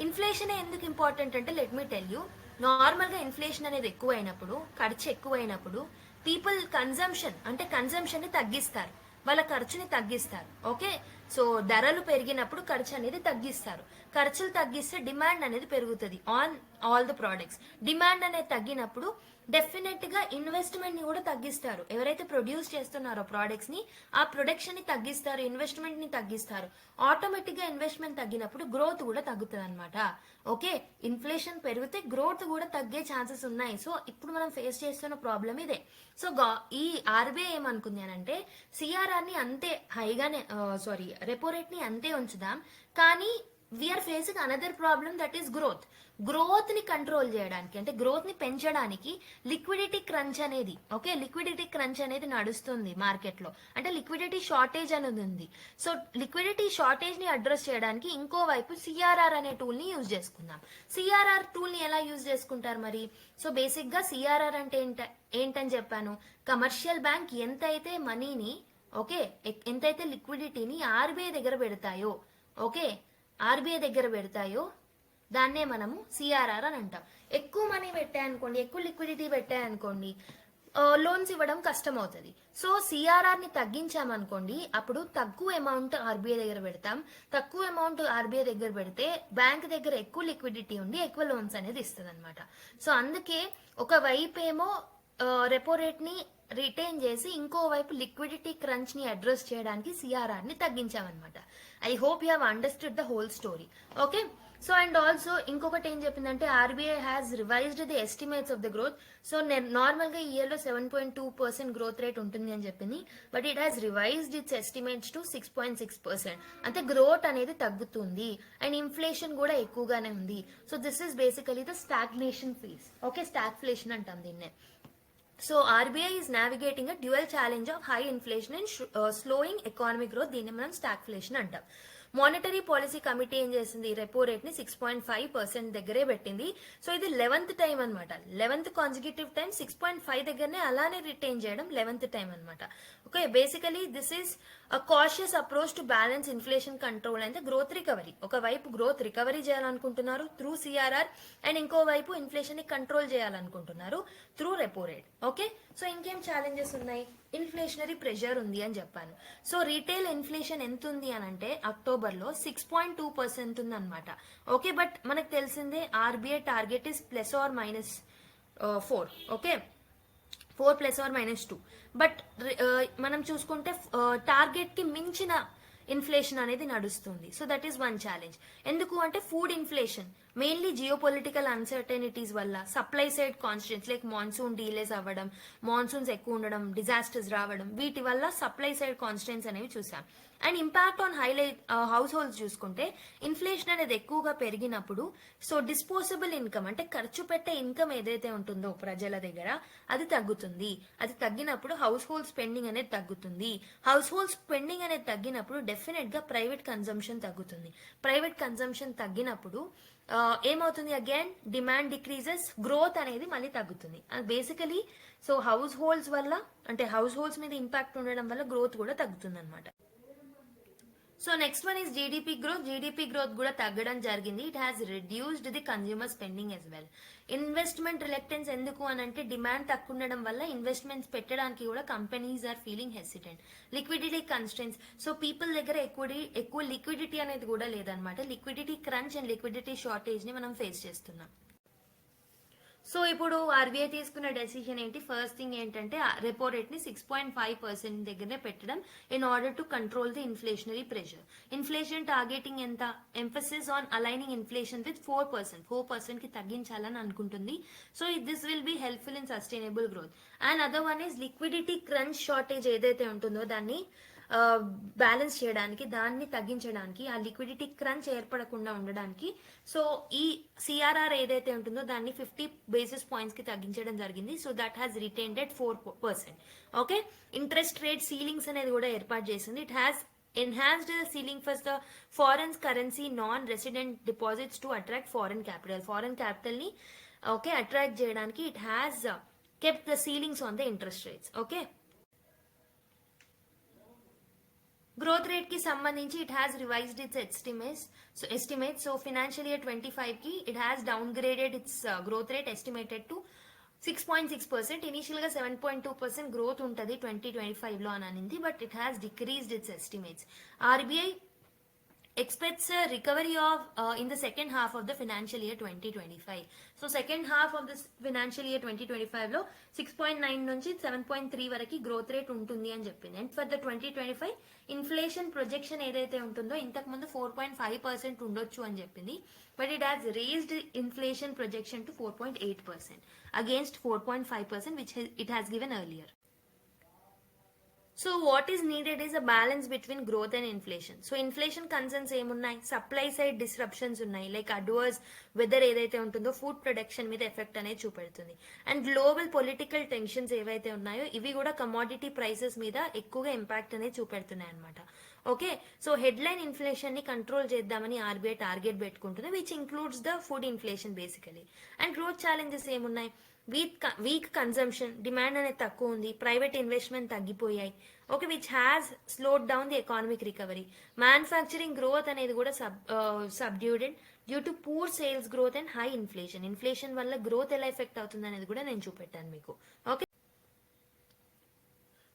ఇన్ఫ్లేషన్ ఎందుకు ఇంపార్టెంట్ అంటే let me tell you, normal గా ఇన్ఫ్లేషన్ అనేది ఎక్కువైనప్పుడు, ఖర్చు ఎక్కువైనప్పుడు పీపుల్ కన్జంప్షన్ ని తగ్గిస్తారు, వాళ్ళ ఖర్చుని తగ్గిస్తారు. ఓకే, సో ధరలు పెరిగినప్పుడు ఖర్చు అనేది తగ్గిస్తారు. ఖర్చులు తగ్గిస్తే డిమాండ్ అనేది పెరుగుతుంది on all the products. Demand అనేది తగ్గినప్పుడు డెఫినెట్ గా ఇన్వెస్ట్మెంట్ ని కూడా తగ్గిస్తారు. ఎవరైతే ప్రొడ్యూస్ చేస్తున్నారో ప్రోడక్ట్స్ ని, ఆ ప్రొడక్షన్ ని తగ్గిస్తారు, ఇన్వెస్ట్మెంట్ ని తగ్గిస్తారు. ఆటోమేటిక్ గా ఇన్వెస్ట్మెంట్ తగ్గినప్పుడు గ్రోత్ కూడా తగ్గుతుంది అనమాట. ఓకే, ఇన్ఫ్లేషన్ పెరిగితే గ్రోత్ కూడా తగ్గే ఛాన్సెస్ ఉన్నాయి. సో ఇప్పుడు మనం ఫేస్ చేస్తున్న ప్రాబ్లం ఇదే. సో ఈ ఆర్బీఐ ఏమనుకుంది అని అంటే సిఆర్ఆర్ ని అంతే హైగానే రెపో రేట్ ని అంతే ఉంచుదాం, కానీ we are facing another problem that is growth ని కంట్రోల్ చేయడానికి, అంటే గ్రోత్ ని పెంచడానికి లిక్విడిటీ క్రంచ్ అనేది నడుస్తుంది మార్కెట్ లో. అంటే లిక్విడిటీ షార్టేజ్ అనేది ఉంది. సో లిక్విడిటీ షార్టేజ్ ని అడ్రస్ చేయడానికి ఇంకోవైపు సిఆర్ఆర్ అనే టూల్ ని యూజ్ చేసుకుందాం. సిఆర్ఆర్ టూల్ ని ఎలా యూజ్ చేసుకుంటారు మరి? సో బేసిక్ గా సిఆర్ఆర్ అంటే ఏంటని చెప్పాను, కమర్షియల్ బ్యాంక్ ఎంతైతే మనీని ఎంతైతే లిక్విడిటీని ఆర్బీఐ దగ్గర పెడతాయో దాన్నే మనము సిఆర్ఆర్ అని అంటాం. ఎక్కువ మనీ పెట్టాయనుకోండి, ఎక్కువ లిక్విడిటీ పెట్టాయనుకోండి, లోన్స్ ఇవ్వడం కష్టం అవుతుంది. సో సిఆర్ఆర్ ని తగ్గించామనుకోండి, అప్పుడు తక్కువ అమౌంట్ ఆర్బీఐ దగ్గర పెడతాం. తక్కువ అమౌంట్ ఆర్బీఐ దగ్గర పెడితే బ్యాంక్ దగ్గర ఎక్కువ లిక్విడిటీ ఉండి ఎక్కువ లోన్స్ అనేది ఇస్తుంది అనమాట. సో అందుకే ఒకవైపు ఏమో రెపో రేట్ ని రిటైన్ చేసి ఇంకోవైపు లిక్విడిటీ క్రంచ్ ని అడ్రస్ చేయడానికి సిఆర్ఆర్ ని తగ్గించామన్నమాట. I hope you have understood the whole story. Okay, so and also ఇంకొకటి ఏం చెప్పిందంటే RBI has revised the estimates of the growth. So normal గా ఈ ఇయర్ లో 7.2% గ్రోత్ రేట్ ఉంటుంది అని చెప్పింది, but it has revised it's estimates to 6.6%. అంటే గ్రోత్ అనేది తగ్గుతుంది అండ్ ఇన్ఫ్లేషన్ కూడా ఎక్కువగానే ఉంది. So this is basically the stagnation phase. Okay, stagflation అంటాం దీన్నే. So RBI is navigating a dual challenge of high inflation and slowing economic growth. దీన్ని మనం స్టాగ్ఫ్లేషన్ అంటాం. మానిటరీ పాలసీ కమిటీ ఏం చేసింది, రెపో రేట్ ని 6.5% దగ్గరే పెట్టింది. సో ఇది 11th టైం అనమాట, 11th కాన్సిక్యూటివ్ టైం 6.5 దగ్గరనే అలానే రిటైన్ చేయడం 11th టైం అనమాట. Okay, basically this is a cautious approach to balance inflation control and growth recovery. ఒకవైపు గ్రోత్ రికవరీ చేయాలనుకుంటున్నారు త్రూ సిఆర్ఆర్ అండ్ ఇంకోవైపు ఇన్ఫ్లేషన్ ని కంట్రోల్ చేయాలనుకుంటున్నారు through repo rate. Okay, so ఇంకేం ఛాలెంజెస్ ఉన్నాయి? ఇన్ఫ్లేషనరీ ప్రెషర్ ఉంది అని చెప్పాను. సో రీటైల్ ఇన్ఫ్లేషన్ ఎంత ఉంది అని అంటే అక్టోబర్లో 6.2% ఉంది అనమాట. ఓకే, బట్ మనకు తెలిసిందే RBI target is +or-4. Okay, 4 +or-2. But మనం చూసుకుంటే టార్గెట్ కి మించిన ఇన్ఫ్లేషన్ అనేది నడుస్తుంది. So that is one challenge. ఎందుకు అంటే food inflation mainly geopolitical uncertainties వల్ల, supply side constraints like monsoon delays అవ్వడం, మాన్సూన్స్ ఎక్కువ ఉండడం, డిజాస్టర్స్ రావడం, వీటి వల్ల సప్లై సైడ్ కాన్స్టెంట్స్ అనేవి చూసాం. And impact on house holds చూసుకుంటే ఇన్ఫ్లేషన్ అనేది ఎక్కువగా పెరిగినప్పుడు సో డిస్పోజబుల్ ఇన్కమ్ అంటే ఖర్చు పెట్టే ఇన్కమ్ ఏదైతే ఉంటుందో ప్రజల దగ్గర అది తగ్గుతుంది. అది తగ్గినప్పుడు హౌస్ హోల్డ్ స్పెండింగ్ అనేది తగ్గుతుంది. హౌస్ హోల్డ్ స్పెండింగ్ అనేది తగ్గినప్పుడు డెఫినెట్ గా ప్రైవేట్ కన్జంప్షన్ తగ్గుతుంది. ప్రైవేట్ కన్జంప్షన్ తగ్గినప్పుడు ఏమవుతుంది, అగైన్ డిమాండ్ డిక్రీజెస్, గ్రోత్ అనేది మళ్ళీ తగ్గుతుంది. బేసికలీ సో హౌస్ హోల్డ్స్ వల్ల అంటే హౌస్ హోల్డ్స్ మీద ఇంపాక్ట్ ఉండడం వల్ల గ్రోత్ కూడా తగ్గుతుంది అనమాట. So next one is GDP growth. GDP growth కూడా తగ్గడం జరిగింది. It has reduced the consumer spending as well. Investment reluctance ఎందుకు అని అంటే డిమాండ్ తక్కువ ఉండడం వల్ల ఇన్వెస్ట్మెంట్స్ పెట్టడానికి కూడా companies are feeling hesitant. Liquidity constraints, so people దగ్గర ఎక్కువ లిక్విడిటీ అనేది కూడా లేదనమాట. Liquidity crunch and liquidity shortage ని మనం ఫేస్ చేస్తున్నాం. సో ఇప్పుడు ఆర్బీఐ తీసుకున్న డెసిషన్ ఏంటి, ఫస్ట్ థింగ్ ఏంటంటే రెపో రేట్ ని 6.5% దగ్గరనే పెట్టడం in order to control the inflationary pressure. Inflation targeting ఎంత, emphasis on aligning inflation with 4% కి తగ్గించాలని అనుకుంటుంది. So this will be helpful in sustainable growth. And other one is liquidity crunch shortage ఏదైతే ఉంటుందో దాన్ని బ్యాలెన్స్ చేయడానికి, దాన్ని తగ్గించడానికి, ఆ లిక్విడిటీ క్రంచ్ ఏర్పడకుండా ఉండడానికి సో ఈ సిఆర్ఆర్ ఏదైతే ఉంటుందో దాన్ని 50 బేసిస్ పాయింట్స్ కి తగ్గించడం జరిగింది. So that has retained at 4%. Okay, interest rate ceilings అనేది కూడా ఏర్పాటు చేసింది. It has enhanced the ceiling for the foreign currency non-resident deposits to attract foreign capital. Foreign capital ni okay attract cheyadaniki it has kept the ceilings on the interest rates. Okay, growth rate కి సంబంధించి it has revised it's estimates. So financial year 25 కి it has down graded it's growth rate estimated to 6.6%. Initial గా 7.2% growth ఉంటుంది 2025 లో అని అనింది, but it has decreased it's estimates. RBI expects a recovery of in the second half of the financial year 2025. So second half of this financial year 2025 లో 6.9 నుంచి 7.3 వరకు growth rate ఉంటుంది అని చెప్పింది. And for the 2025 inflation projection ఏదైతే ఉంటుందో ఇంతకు ముందు 4.5% ఉండొచ్చు అని చెప్పింది, but it has raised inflation projection to 4.8% against 4.5% which it has given earlier. So what is needed is a balance between growth and inflation. So inflation concerns ఏమున్నాయి, supply side disruptions ఉన్నాయి, like adverse weather ఏదైతే ఉంటుందో food production మీద effect అనేది చూపెడుతుంది. And global political tensions ఏవైతే ఉన్నాయో ఇవి కూడా కమోడిటీ ప్రైసెస్ మీద ఎక్కువగా ఇంపాక్ట్ అనేది చూపెడుతున్నాయి అనమాట. ఓకే, సో హెడ్లైన్ ఇన్ఫ్లేషన్ ని కంట్రోల్ చేద్దామని ఆర్బీఐ టార్గెట్ పెట్టుకుంటుంది, which includes the food inflation basically. And growth challenges ఏమున్నాయి, వీక్ కన్సంప్షన్, డిమాండ్ అనేది తక్కువ ఉంది, ప్రైవేట్ ఇన్వెస్ట్మెంట్ తగ్గిపోయాయి. Okay, which has slowed down the economic recovery. Manufacturing growth అనేది కూడా subdued due to poor sales growth and high inflation. Inflation వల్ల growth ఎలా effect అవుతుంది అనేది కూడా నేను చూపెట్టాను మీకు. Okay,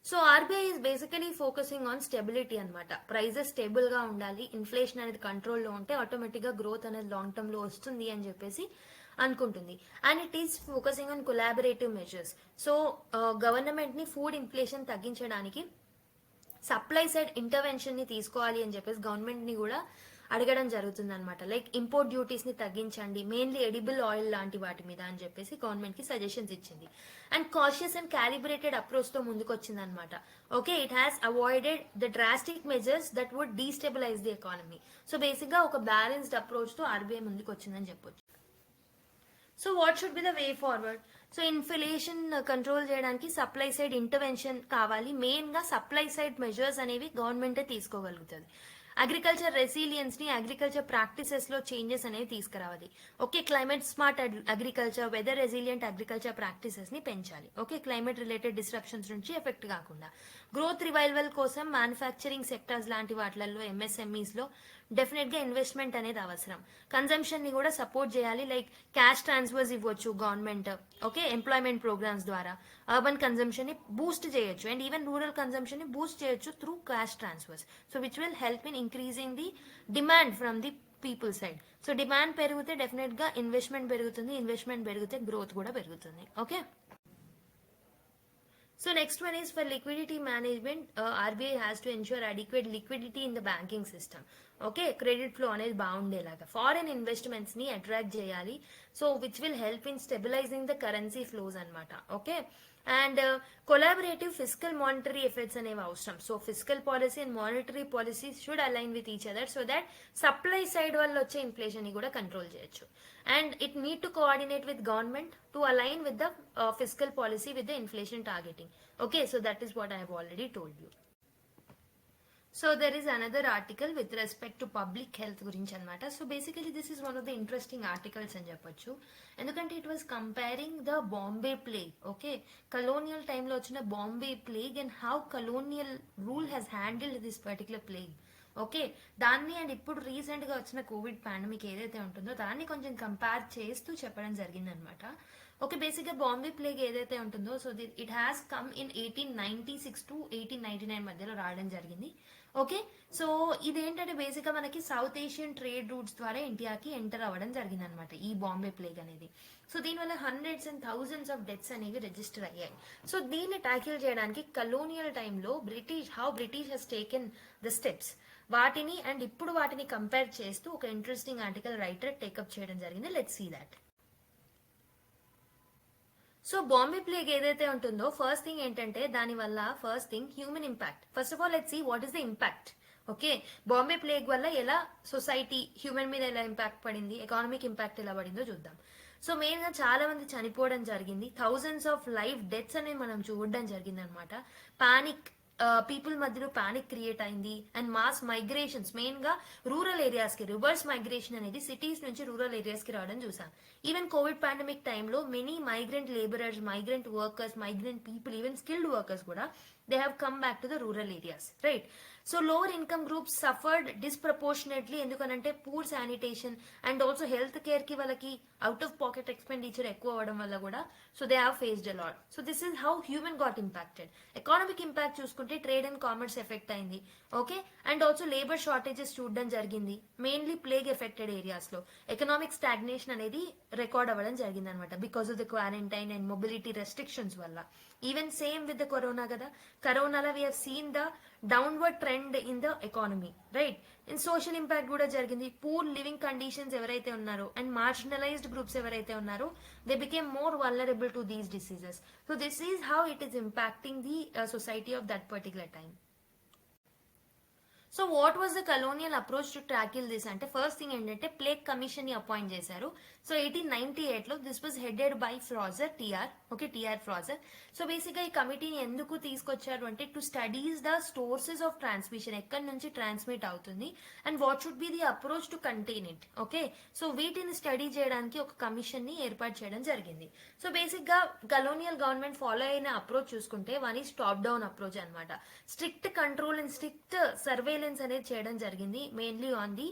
so RBI is basically focusing on stability అనమాట. ప్రైజెస్ స్టేబుల్ గా ఉండాలి, ఇన్ఫ్లేషన్ అనేది కంట్రోల్లో ఉంటే ఆటోమేటిక్ గా గ్రోత్ అనేది లాంగ్ టర్మ్ లో వస్తుంది అని చెప్పేసి అనుకుంటుంది. And it is focusing on collaborative measures. So government ని ఫుడ్ ఇన్ఫ్లేషన్ తగ్గించడానికి సప్లై సైడ్ ఇంటర్వెన్షన్ ని తీసుకోవాలి అని చెప్పేసి గవర్నమెంట్ ని కూడా అడగడం జరుగుతుంది అనమాట. లైక్ ఇంపోర్ట్ డ్యూటీస్ ని తగ్గించండి, మెయిన్లీ ఎడిబుల్ ఆయిల్ లాంటి వాటి మీద అని చెప్పేసి గవర్నమెంట్ కి సజెషన్స్ ఇచ్చింది. And cautious and calibrated approach తో ముందుకు వచ్చింది అనమాట. Okay, it has avoided the drastic measures that would destabilise the economy. So basic గా ఒక బ్యాలెన్స్డ్ అప్రోచ్ తో ఆర్బీఐ ముందుకు వచ్చిందని చెప్పొచ్చు. So what should be the way forward? So inflation control చేయడానికి సప్లై సైడ్ ఇంటర్వెన్షన్ కావాలి. మెయిన్ గా supply side measures అనేవి గవర్నమెంటే తీసుకోగలుగుతుంది. అగ్రికల్చర్ రెసిలియన్స్ ని, అగ్రికల్చర్ ప్రాక్టీసెస్ లో చేంజెస్ అనేవి తీసుకురావాలి. Okay, climate smart agriculture, weather resilient agriculture practices ని పెంచాలి. ఓకే, క్లైమేట్ రిలేటెడ్ డిస్రప్షన్స్ నుంచి ఎఫెక్ట్ కాకుండా. గ్రోత్ రివైవల్ కోసం మ్యానుఫ్యాక్చరింగ్ సెక్టర్స్ లాంటి వాటిల్లో, ఎంఎస్ఎంఈస్ లో డెఫినెట్ గా ఇన్వెస్ట్మెంట్ అనేది అవసరం. కన్జంప్షన్ ని కూడా సపోర్ట్ చేయాలి, లైక్ క్యాష్ ట్రాన్స్ఫర్స్ ఇవ్వచ్చు గవర్నమెంట్. ఓకే, ఎంప్లాయ్మెంట్ ప్రోగ్రామ్స్ ద్వారా అర్బన్ కన్జంప్షన్ ని బూస్ట్ చేయొచ్చు అండ్ ఈవెన్ రూరల్ కన్జంప్షన్ ని బూస్ట్ చేయొచ్చు through cash transfers. So which will help in increasing the demand from the people side. So demand పెరిగితే definite గా investment పెరుగుతుంది, investment పెరిగితే growth కూడా పెరుగుతుంది. Okay, so next one is for liquidity management. RBI has to ensure adequate liquidity in the banking system. Okay, credit flow అనేది బాగుండేలాగా foreign investments ని attract చేయాలి. So which will help in stabilising the currency flows అనమాట. Okay, and collaborative physical monetary effects అనేవి అవసరం. So physical policy and monetary policy should align with each other so that supply side వల్ల వచ్చే inflation ని కూడా control చేయొచ్చు. And it need to coordinate with government to align with the physical policy with the inflation targeting. Okay, so that is what I have already told you. So there is another article with respect to public health గురించి అనమాట. So basically this is one of the interesting articles అని చెప్పొచ్చు. ఎందుకంటే it was comparing the Bombay plague. Okay, colonial టైంలో వచ్చిన Bombay plague and how colonial rule has handled this particular plague. Okay, దాన్ని and ఇప్పుడు recent గా వచ్చిన కోవిడ్ పాండమిక్ ఏదైతే ఉంటుందో దాన్ని కొంచెం కంపేర్ చేస్తూ చెప్పడం జరిగింది అనమాట. ఓకే, బేసిక్ గా బాంబే ప్లేగ్ ఏదైతే ఉంటుందో so it has come in 1896 to 1899 మధ్యలో రావడం జరిగింది. ఓకే, సో ఇదేంటంటే బేసిక్ గా మనకి సౌత్ ఏషియన్ ట్రేడ్ రూట్స్ ద్వారా ఇండియాకి ఎంటర్ అవ్వడం జరిగింది అనమాట ఈ బాంబే ప్లేగ్ అనేది. సో దీనివల్ల hundreds and thousands of deaths అనేవి రిజిస్టర్ అయ్యాయి. సో దీన్ని ట్యాకిల్ చేయడానికి కలోనియల్ టైంలో British has taken the steps వాటిని అండ్ ఇప్పుడు వాటిని కంపేర్ చేస్తూ ఒక ఇంట్రెస్టింగ్ ఆర్టికల్ రైటర్ టేకప్ చేయడం జరిగింది. Let's see that. So Bombay plague ఏదైతే ఉంటుందో ఫస్ట్ థింగ్ ఏంటంటే దానివల్ల first thing human impact. First of all let's see what is the impact. Okay, Bombay plague వల్ల ఎలా సొసైటీ హ్యూమన్ మీద ఎలా ఇంపాక్ట్ పడింది, ఎకానమిక్ ఇంపాక్ట్ ఎలా పడిందో చూద్దాం. సో మెయిన్ గా చాలా మంది చనిపోవడం జరిగింది, థౌజండ్స్ ఆఫ్ లైఫ్ డెత్స్ అనేవి మనం చూడడం జరిగింది అనమాట. పానిక్, పీపుల్ మధ్యలో పానిక్ క్రియేట్ అయింది అండ్ మాస్ మైగ్రేషన్స్ మెయిన్ గా రూరల్ ఏరియాస్ కి రివర్స్ మైగ్రేషన్ అనేది సిటీస్ నుంచి రూరల్ ఏరియాస్ కి రావడం చూసాం. ఈవెన్ కోవిడ్ పాండమిక్ టైంలో many migrant labourers, migrant workers, migrant people, even skilled workers కూడా they have come back to the rural areas, right? So lower income groups suffered disproportionately ఎందుకనంటే poor sanitation and also health care కి వాళ్ళకి out of pocket expenditure ఎక్కువ అవడం వల్ల కూడా so they have faced a lot. So this is how human got impacted. Economic impact చూసుకుంటే trade and commerce effect అయింది. Okay, and also labour shortages చూడడం జరిగింది మెయిన్లీ ప్లేగ్ ఎఫెక్టెడ్ ఏరియాస్ లో. Economic stagnation అనేది రికార్డ్ అవ్వడం జరిగింది అనమాట because of the quarantine and mobility restrictions వల్ల. Even same with the corona కదా, కరోనాలో we have seen the downward trend in the economy, right? And social impact కూడా జరిగింది. పూర్ లివింగ్ కండిషన్స్ ఎవరైతే ఉన్నారో అండ్ మార్జినలైజ్డ్ గ్రూప్స్ ఎవరైతే ఉన్నారో they became more vulnerable to these diseases. So this is how it is impacting the society of that particular time. So what was the colonial approach to tackle this అంటే first thing ఏంటంటే plague commission ని appoint చేశారు. So 1898 లో this was headed by Fraser, TR Fraser. So basic గా ఈ కమిటీని ఎందుకు తీసుకొచ్చారు అంటే to studies the sources of transmission, ఎక్కడి నుంచి ట్రాన్స్మిట్ అవుతుంది and what should be the approach to contain it. Okay, so వీటిని స్టడీ చేయడానికి ఒక కమిషన్ ని ఏర్పాటు చేయడం జరిగింది. సో బేసిక్ గా కలోనియల్ గవర్నమెంట్ ఫాలో అయిన అప్రోచ్ చూసుకుంటే one is top down approach అనమాట. Strict control and strict surveillance అనేది చేయడం జరిగింది mainly on the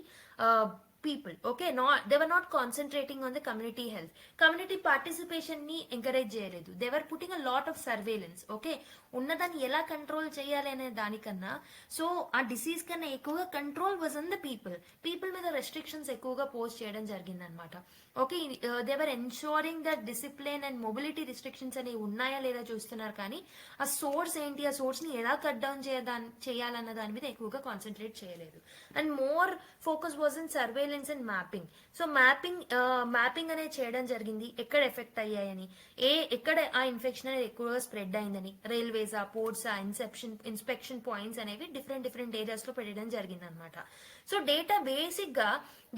people. Okay, they were not concentrating on the community health. Community participation ni encourage చేయలేదు. They were putting a lot of surveillance. Okay, ఉన్నదాన్ని ఎలా control చేయాలి అనే దానికన్నా so ఆ డిసీజ్ కన్నా ఎక్కువగా control was on the people మీద రెస్ట్రిక్షన్స్ ఎక్కువగా పోస్ట్ చేయడం జరిగింది అనమాట. Okay, they were ensuring that discipline and mobility restrictions అనేవి ఉన్నాయా లేదా చూస్తున్నారు కానీ ఆ సోర్స్ ఏంటి, ఆ సోర్స్ ని ఎలా కట్ డౌన్ చేయాలన్న దాని మీద ఎక్కువగా కాన్సన్ట్రేట్ చేయలేదు. And more focus was in surveillance and mapping. So mapping అనేది చేయడం జరిగింది, ఎక్కడ ఎఫెక్ట్ అయ్యాయని, ఎక్కడ ఆ ఇన్ఫెక్షన్ అనేది ఎక్కువగా స్ప్రెడ్ అయిందని, రైల్వేసా, పోర్ట్సా, ఇన్స్పెక్షన్ పాయింట్స్ అనేవి డిఫరెంట్ ఏరియాస్ లో పెట్టడం జరిగింది అనమాట. సో డేటా బేసిక్ గా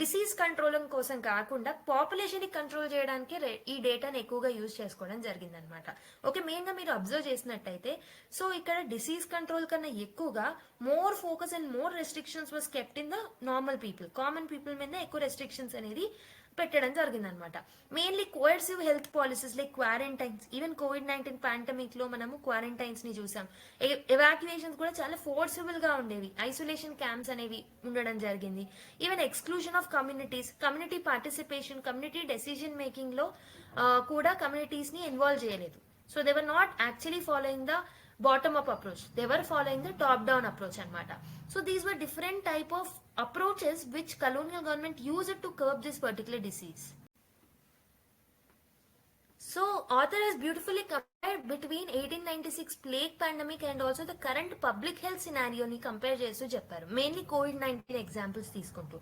డిసీజ్ కంట్రోలింగ్ కోసం కాకుండా పాపులేషన్ ని కంట్రోల్ చేయడానికి ఈ డేటాని ఎక్కువగా యూజ్ చేసుకోవడం జరిగింది అనమాట. ఓకే, మెయిన్ గా మీరు అబ్జర్వ్ చేసినట్టయితే సో ఇక్కడ డిసీజ్ కంట్రోల్ కన్నా ఎక్కువగా more focus and more restrictions was kept in the normal people, common people మీద ఎక్కువ రెస్ట్రిక్షన్స్ అనేది పెట్టడం జరిగింది అనమాట. Mainly coercive health policies like quarantines, even COVID-19 pandemic లో మనము క్వారంటైన్స్ ని చూసాం. ఎవాక్యుయేషన్స్ కూడా చాలా ఫోర్సిబుల్ గా ఉండేవి, ఐసోలేషన్ క్యాంప్స్ అనేవి ఉండడం జరిగింది. Even exclusion of community participation, community decision making లో కూడా కమ్యూనిటీస్ ని ఇన్వాల్వ్ చేయలేదు. So they were not actually following the bottom up approach, they were following the top down approach anamata. So these were different type of approaches which colonial government used to curb this particular disease. So author has beautifully compared between 1896 plague pandemic and also the current public health scenario ni compare చేస్తూ చెప్పారు, mainly COVID-19 examples తీసుకుంటూ.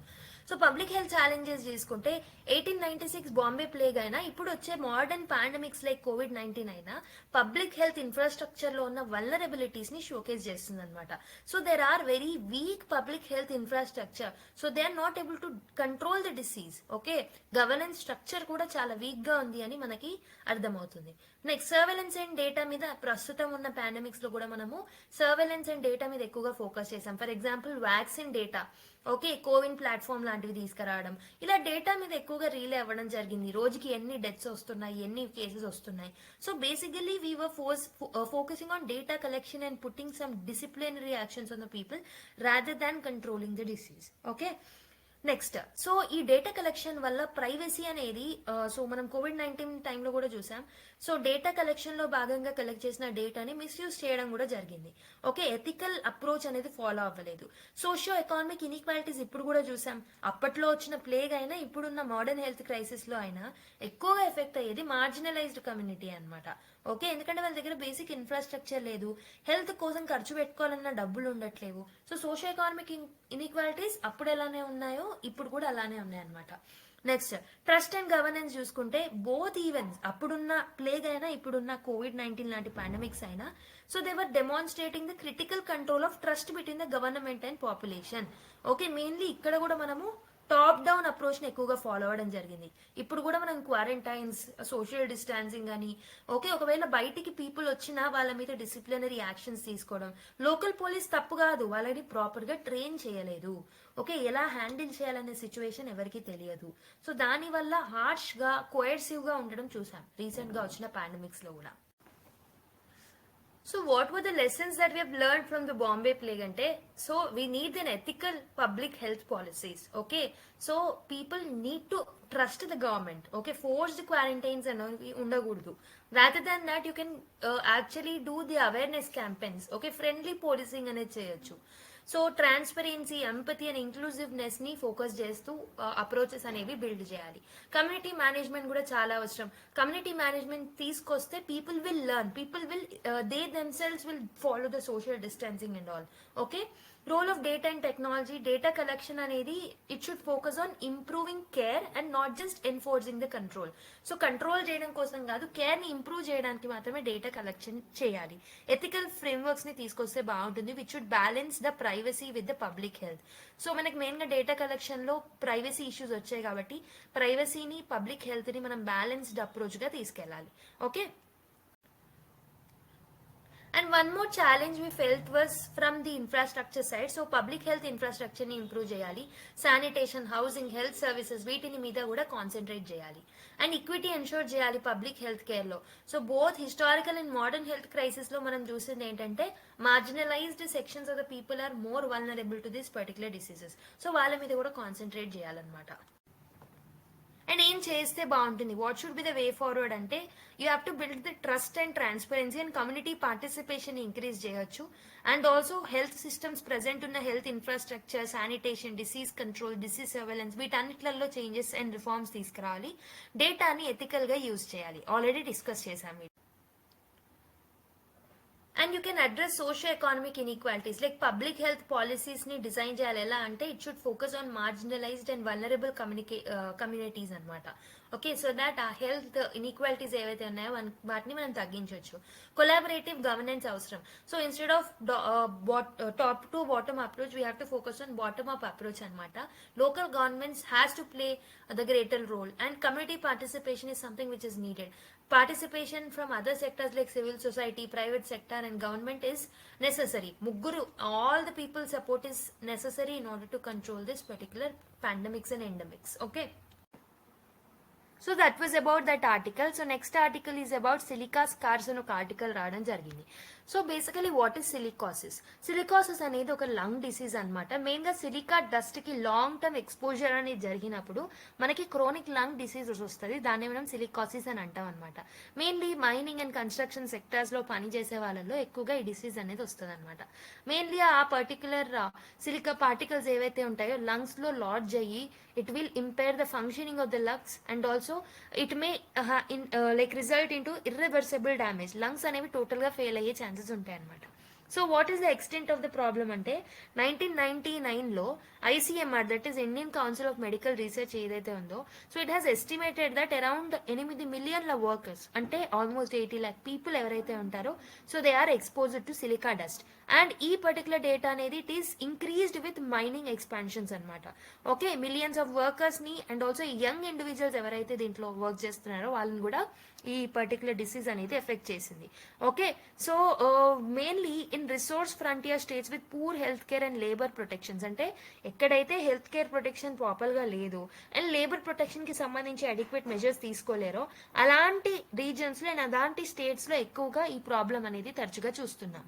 So public health challenges తీసుకుంటే 1896 Bombay plague అయినా ఇప్పుడు వచ్చే modern pandemics like COVID-19 అయినా public health infrastructure లో ఉన్న వల్నరబిలిటీస్ ని షోకేస్ చేస్తుంది అనమాట. So there are very weak public health infrastructure, so they are not able to control the disease. Okay, governance structure కూడా చాలా వీక్ గా ఉంది అని మనకి అర్థమవుతుంది. నెక్స్ట్ సర్వేలెన్స్ అండ్ డేటా మీద, ప్రస్తుతం ఉన్న పాండమిక్స్ లో కూడా మనము సర్వేలెన్స్ అండ్ డేటా మీద ఎక్కువగా ఫోకస్ చేసాం. For example vaccine data, okay, CoWIN platform లాంటివి తీసుకురావడం, ఇలా డేటా మీద ఎక్కువగా రీలే అవ్వడం జరిగింది. రోజుకి ఎన్ని డెత్స్ వస్తున్నాయి, ఎన్ని కేసెస్ వస్తున్నాయి. So basically we were focusing on data collection and putting some disciplinary actions on the people rather than controlling the disease. Okay, next, so ఈ డేటా కలెక్షన్ వల్ల ప్రైవసీ అనేది, సో మనం COVID-19 టైంలో కూడా చూసాం. సో డేటా కలెక్షన్ లో భాగంగా collect చేసిన డేటాని మిస్యూజ్ చేయడం కూడా జరిగింది. ఓకే, ఎథికల్ అప్రోచ్ అనేది ఫాలో అవ్వలేదు. సోషియో ఎకానమిక్ ఇన్ఈక్వాలిటీస్ ఇప్పుడు కూడా చూసాం. అప్పట్లో వచ్చిన ప్లేగ్ అయినా ఇప్పుడున్న మోడర్న్ హెల్త్ క్రైసిస్ లో అయినా ఎక్కువగా ఎఫెక్ట్ అయ్యేది మార్జినలైజ్డ్ కమ్యూనిటీ అనమాట. ఓకే, ఎందుకంటే వాళ్ళ దగ్గర బేసిక్ ఇన్ఫ్రాస్ట్రక్చర్ లేదు, హెల్త్ కోసం ఖర్చు పెట్టుకోవాలన్న డబ్బులు ఉండట్లేవు. సో సోషియో ఎకానమిక్ ఇన్ఈక్వాలిటీస్ అప్పుడు ఎలానే ఉన్నాయో ఇప్పుడు కూడా అలానే ఉన్నాయన్నమాట. నెక్స్ట్, ట్రస్ట్ అండ్ గవర్నెన్స్ చూసుకుంటే బోత్ ఈవెంట్స్, అప్పుడున్న ప్లేగ్ అయినా ఇప్పుడున్న COVID-19 లాంటి పాండమిక్స్ అయినా, so they were demonstrating the critical control of trust between the government and population. Okay, mainly ఇక్కడ కూడా మనము టాప్ డౌన్ అప్రోచ్ ని ఎక్కువగా ఫాలో అవ్వడం జరిగింది. ఇప్పుడు కూడా మనం క్వారంటైన్స్, సోషల్ డిస్టాన్సింగ్ అని, ఓకే, ఒకవేళ బయటికి పీపుల్ వచ్చినా వాళ్ళ మీద డిసిప్లినరీ యాక్షన్స్ తీసుకోవడం. లోకల్ పోలీస్ తప్పు కాదు, వాళ్ళని ప్రాపర్ గా ట్రైన్ చేయలేదు. ఓకే, ఎలా హ్యాండిల్ చేయాలనే సిచ్యువేషన్ ఎవరికి తెలియదు. సో దాని వల్ల హార్ష్ గా, కోయర్సివ్ గా ఉండడం చూసాం రీసెంట్ గా వచ్చిన పాండమిక్స్ లో కూడా. So what were the lessons that we have learned from the Bombay plague ante? So we need an ethical public health policies. Okay, so people need to trust the government. Okay, forced quarantines and undagudu. Rather than that, you can actually do the awareness campaigns. Okay, friendly policing ane cheyochu. So transparency, empathy and inclusiveness ని focus చేస్తూ approaches అనేవి build చేయాలి. Community management కూడా చాలా అవసరం. Community management తీసుకొస్తే people will learn, people will they themselves will follow the social distancing and all. Okay, role of data and technology, data collection అనేది it should focus on improving care and not just enforcing the control. So control చేయడం కోసం కాదు, care ని improve చేయడానికి మాత్రమే data collection చేయాలి. Ethical frameworks ని తీసుకొస్తే బాగుంటుంది, which should balance the privacy with the public health. So మనకి మెయిన్ గా డేటా కలెక్షన్ లో ప్రైవసీ ఇష్యూస్ వచ్చాయి కాబట్టి ప్రైవసీని, పబ్లిక్ హెల్త్ ని మనం బ్యాలెన్స్డ్ అప్రోచ్ గా తీసుకెళ్ళాలి. Okay, and one more challenge we felt was from the infrastructure side. So public health infrastructure ni improve cheyali, sanitation, housing, health services వీటిని మీద కూడా కాన్సన్ట్రేట్ చేయాలి. అండ్ ఈక్విటీ ఎన్షూర్ చేయాలి public health care లో. So both historical and modern health crisis లో మనం చూసింది ఏంటంటే marginalised sections of the people are more vulnerable to this particular diseases. So వాళ్ళ మీద కూడా కాన్సన్ట్రేట్ చేయాలన్నమాట. అండ్ ఏం చేస్తే బాగుంటుంది, what should be the way forward అంటే you have to build the trust and transparency and community participation increase చేయొచ్చు. And also health systems, present ఉన్న health infrastructure, sanitation, disease control, disease surveillance, వీటన్నిట్లలో changes and reforms తీసుకురావాలి. డేటాని ethical గా use చేయాలి, already discuss చేశాం. And you can address socio economic inequalities, like public health policies ని design చేయాలి. ఎలా అంటే it should focus on marginalised and vulnerable communities అనమాట. ఓకే, సో దాట్ ఆ హెల్త్ ఇన్ఈక్వాలిటీస్ ఏవైతే ఉన్నాయో వాటిని మనం తగ్గించవచ్చు. కొలాబరేటివ్ గవర్నెన్స్ అవసరం. So instead of top to bottom approach we have to focus on bottom up approach అనమాట. Local governments has to play the greater role and community participation is something which is needed. Participation from other sectors like civil society, private sector and government is necessary. Mugguru, all the people support is necessary in order to control this particular pandemics and endemics. Okay, so that was about that article. So next article is about silica scars అని ఒక article రావడం జరిగింది. So basically what is silicosis? Silicosis అనేది ఒక lung disease అనమాట. మెయిన్గా silica డస్ట్కి long term exposure అనేది జరిగినప్పుడు మనకి క్రోనిక్ లంగ్ డిసీజెస్ వస్తుంది. దాన్ని మనం సిలికాసిస్ అని అంటాం అనమాట. మెయిన్లీ మైనింగ్ అండ్ కన్స్ట్రక్షన్ సెక్టర్స్లో పనిచేసే వాళ్ళలో ఎక్కువగా ఈ డిసీజ్ అనేది వస్తుంది అనమాట. మెయిన్లీ ఆ పర్టికులర్ సిలికా పార్టికల్స్ ఏవైతే ఉంటాయో లంగ్స్లో లాడ్జ్ అయ్యి it will impair the functioning of the lungs and also it may result into irreversible damage. Lungs అనేవి టోటల్ గా ఫెయిల్ అయ్యే ఛాన్సెస్ ఉంటాయి అన్నమాట. So what is the extent of the problem అంటే 1999లో ICMR, that is Indian council of medical research ఏదైతే ఉందో, so it has estimated that around 8 మిలియన్ల workers అంటే ఆల్మోస్ట్ 80 lakh పీపుల్ ఎవరైతే ఉంటారో so they are exposed to silica dust. And ఈ particular data అనేది it is increased with mining expansions అనమాట. Okay, millions of workers ని అండ్ ఆల్సో యంగ్ ఇండివిజువల్స్ ఎవరైతే దీంట్లో వర్క్ చేస్తున్నారో వాళ్ళని కూడా ఈ పర్టికులర్ డిసీజ్ అనేది ఎఫెక్ట్ చేసింది. Okay, so mainly in resource frontier states with poor health care and labour protections, అంటే ఎక్కడైతే హెల్త్ కేర్ ప్రొటెక్షన్ ప్రాపర్గా లేదు అండ్ లేబర్ ప్రొటెక్షన్కి సంబంధించి అడిక్వేట్ మెజర్స్ తీసుకోలేరో అలాంటి రీజన్స్లో అండ్ అలాంటి స్టేట్స్లో ఎక్కువగా ఈ ప్రాబ్లం అనేది తరచుగా చూస్తున్నాం.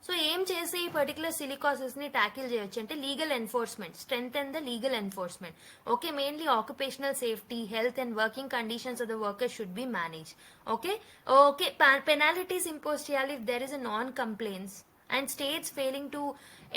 సో ఏం చేసి ఈ పర్టికులర్ సిలికాసిస్ ని ట్యాకిల్ చేయొచ్చు అంటే legal enforcement, strengthen the legal enforcement. Okay, mainly occupational safety, health and working conditions of the worker should be manage. Okay okay, penalties impose చేయాలి if there is a non complaints and states failing to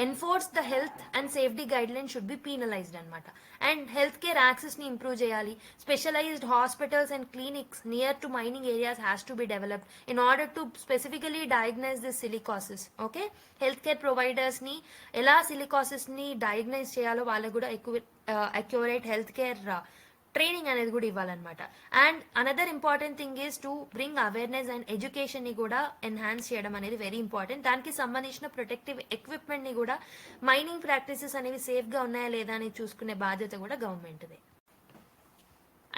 enforce the health and safety guidelines should be penalized anamata. And healthcare access ni improve cheyali. Specialized hospitals and clinics near to mining areas has to be developed in order to specifically diagnose this silicosis. Okay, healthcare providers ni ela silicosis ni diagnose cheyalo vallaku kuda accurate healthcare training అనేది కూడా ఇవ్వాలన్నమాట. And another important thing is to bring awareness and education ని కూడా enhance చేయడం అనేది very important. దానికి సంబంధించిన protective equipment ని కూడా, మైనింగ్ ప్రాక్టీసెస్ అనేవి సేఫ్ గా ఉన్నాయా లేదా అని చూసుకునే బాధ్యత కూడా గవర్నమెంట్దే.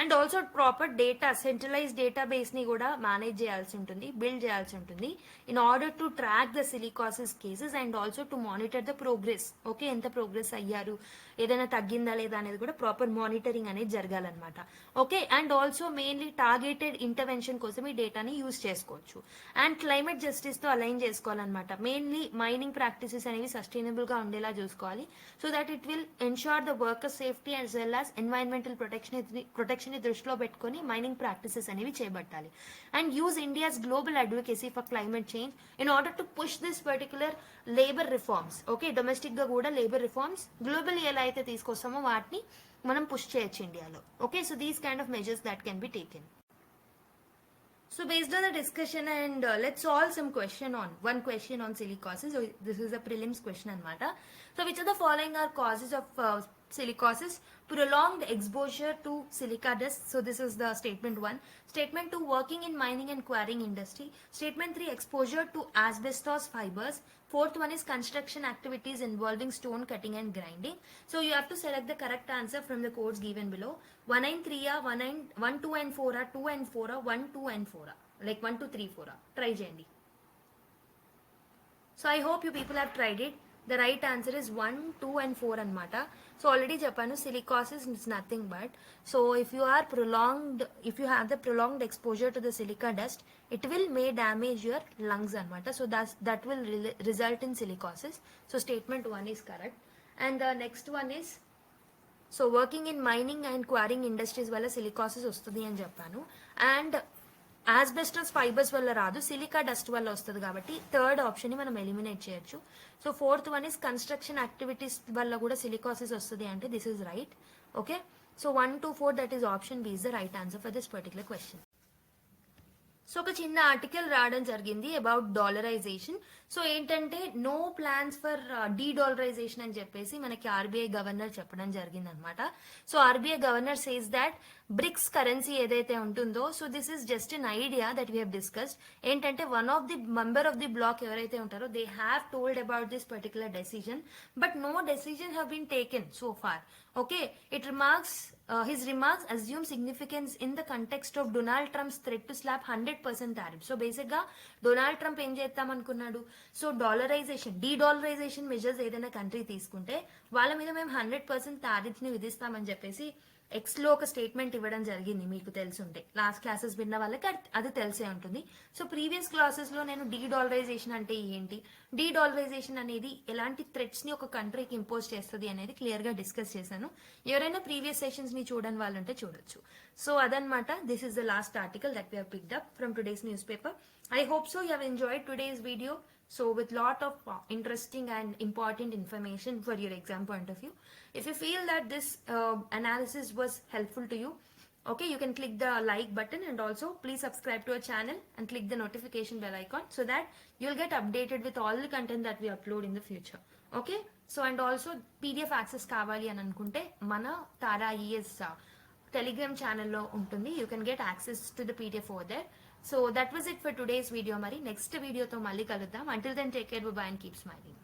And also proper data, centralise database ని కూడా మేనేజ్ చేయాల్సి ఉంటుంది, బిల్డ్ చేయాల్సి ఉంటుంది in order to track the silicosis cases and also to monitor the progress. Okay, ఎంత ప్రోగ్రెస్ అయ్యారు, ఏదైనా తగ్గిందా లేదా అనేది కూడా ప్రాపర్ మానిటరింగ్ అనేది జరగాలన్నమాట. Okay, and also mainly targeted intervention కోసం ఈ డేటాని యూజ్ చేసుకోవచ్చు. అండ్ క్లైమేట్ జస్టిస్ తో అలైన్ చేసుకోవాలన్నమాట. మెయిన్లీ మైనింగ్ ప్రాక్టీసెస్ అనేవి సస్టైనబుల్ గా ఉండేలా చూసుకోవాలి so that it will ensure the worker safety as well as environmental protection ని దృష్టిలో పెట్టుకుని మైనింగ్ ప్రాక్టీసెస్ అనేవి చేపట్టాలి. And use India's global advocacy for climate change in order to push this particular labour reforms. Okay, domestic గా కూడా labour reforms global ఎలా అయితే తీసుకొస్తామో వాటిని మనం పుష్ చేయొచ్చు ఇండియాలో. Okay, so these kind of measures that can be taken. So based on the discussion and let's solve some one question on silicosis. So this is a prelims question anamata. So which of the following are causes of silicosis? Prolonged exposure to silica dust. So this is the statement 1. Statement 2, working in mining and quarrying industry. Statement 3, exposure to asbestos fibers. Fourth one is construction activities involving stone cutting and grinding. So you have to select the correct answer from the codes given below. 1, 9, 3, 1, 2 and 4, 2 and 4, 1, 2 and 4, like 1, 2, 3, 4. Try cheyandi. So I hope you people have tried it. The right answer is 1, 2 and 4 anamata. So already చెప్పాను silicosis is nothing but, so if you have the prolonged exposure to the silica dust, it will may damage your lungs anamata. So that will result in silicosis. So statement 1 is correct. And the next one is, so working in mining and quarrying industries వల్ల silicosis వస్తుంది అని చెప్పాను. And asbestos fibres వల్ల రాదు, silica dust వల్ల వస్తుంది కాబట్టి third option ని మనం ఎలిమినేట్ చేయొచ్చు. So fourth one is construction activities వల్ల కూడా సిలికాసిస్ వస్తుంది అంటే this is right. Okay, so 1 to 4 that is option B is the right answer for this particular question. So ఒక చిన్న ఆర్టికల్ రావడం జరిగింది అబౌట్ డాలరైజేషన్. సో ఏంటంటే నో ప్లాన్స్ ఫర్ డీడాలరైజేషన్ అని చెప్పేసి మనకి ఆర్బీఐ గవర్నర్ చెప్పడం జరిగింది అనమాట. So RBI governor says that BRICS currency ఏదైతే ఉంటుందో, so this is just an idea that we have discussed. ఏంటంటే one of the member of the block ఎవరైతే ఉంటారో they have told about this particular decision but no decision have been taken so far. Okay, his remarks assume significance in the context of Donald Trump's threat to slap 100% tariff. So basically, Donald Trump ఏం చేద్దాం అనుకున్నాడు, so de-dollarisation measures ఏదైనా country తీసుకుంటే వాళ్ళ మీద మేము 100% tariff ని విధిస్తామని చెప్పేసి ఎక్స్లో ఒక స్టేట్మెంట్ ఇవ్వడం జరిగింది, మీకు తెలుసుంటే లాస్ట్ క్లాసెస్ విన్న వాళ్ళకి అది తెలిసే ఉంటుంది. సో ప్రీవియస్ క్లాసెస్లో నేను డీడాలరైజేషన్ అంటే ఏంటి, డీడాలరైజేషన్ అనేది ఎలాంటి థ్రెట్స్ని ఒక కంట్రీకి ఇంపోజ్ చేస్తుంది అనేది క్లియర్గా డిస్కస్ చేశాను. ఎవరైనా ప్రీవియస్ సెషన్స్ని చూడని వాళ్ళు ఉంటే చూడొచ్చు. సో అదనమాట, this is the last article that we have picked up from today's news paper. I hope so you have enjoyed today's video. So with lot of interesting and important information for your exam point of view. If you feel that this analysis was helpful to you, okay, you can click the like button and also please subscribe to our channel and click the notification bell icon so that you'll get updated with all the content that we upload in the future. Okay, so and also PDF access kavali అని అనుకుంటే మన తారా ES Telegram ఛానల్లో ఉంటుంది. You can get access to the PDF over there. So that was it for today's video. మరి next వీడియోతో మళ్ళీ కలుద్దాం. Until then take care, bye and keep smiling.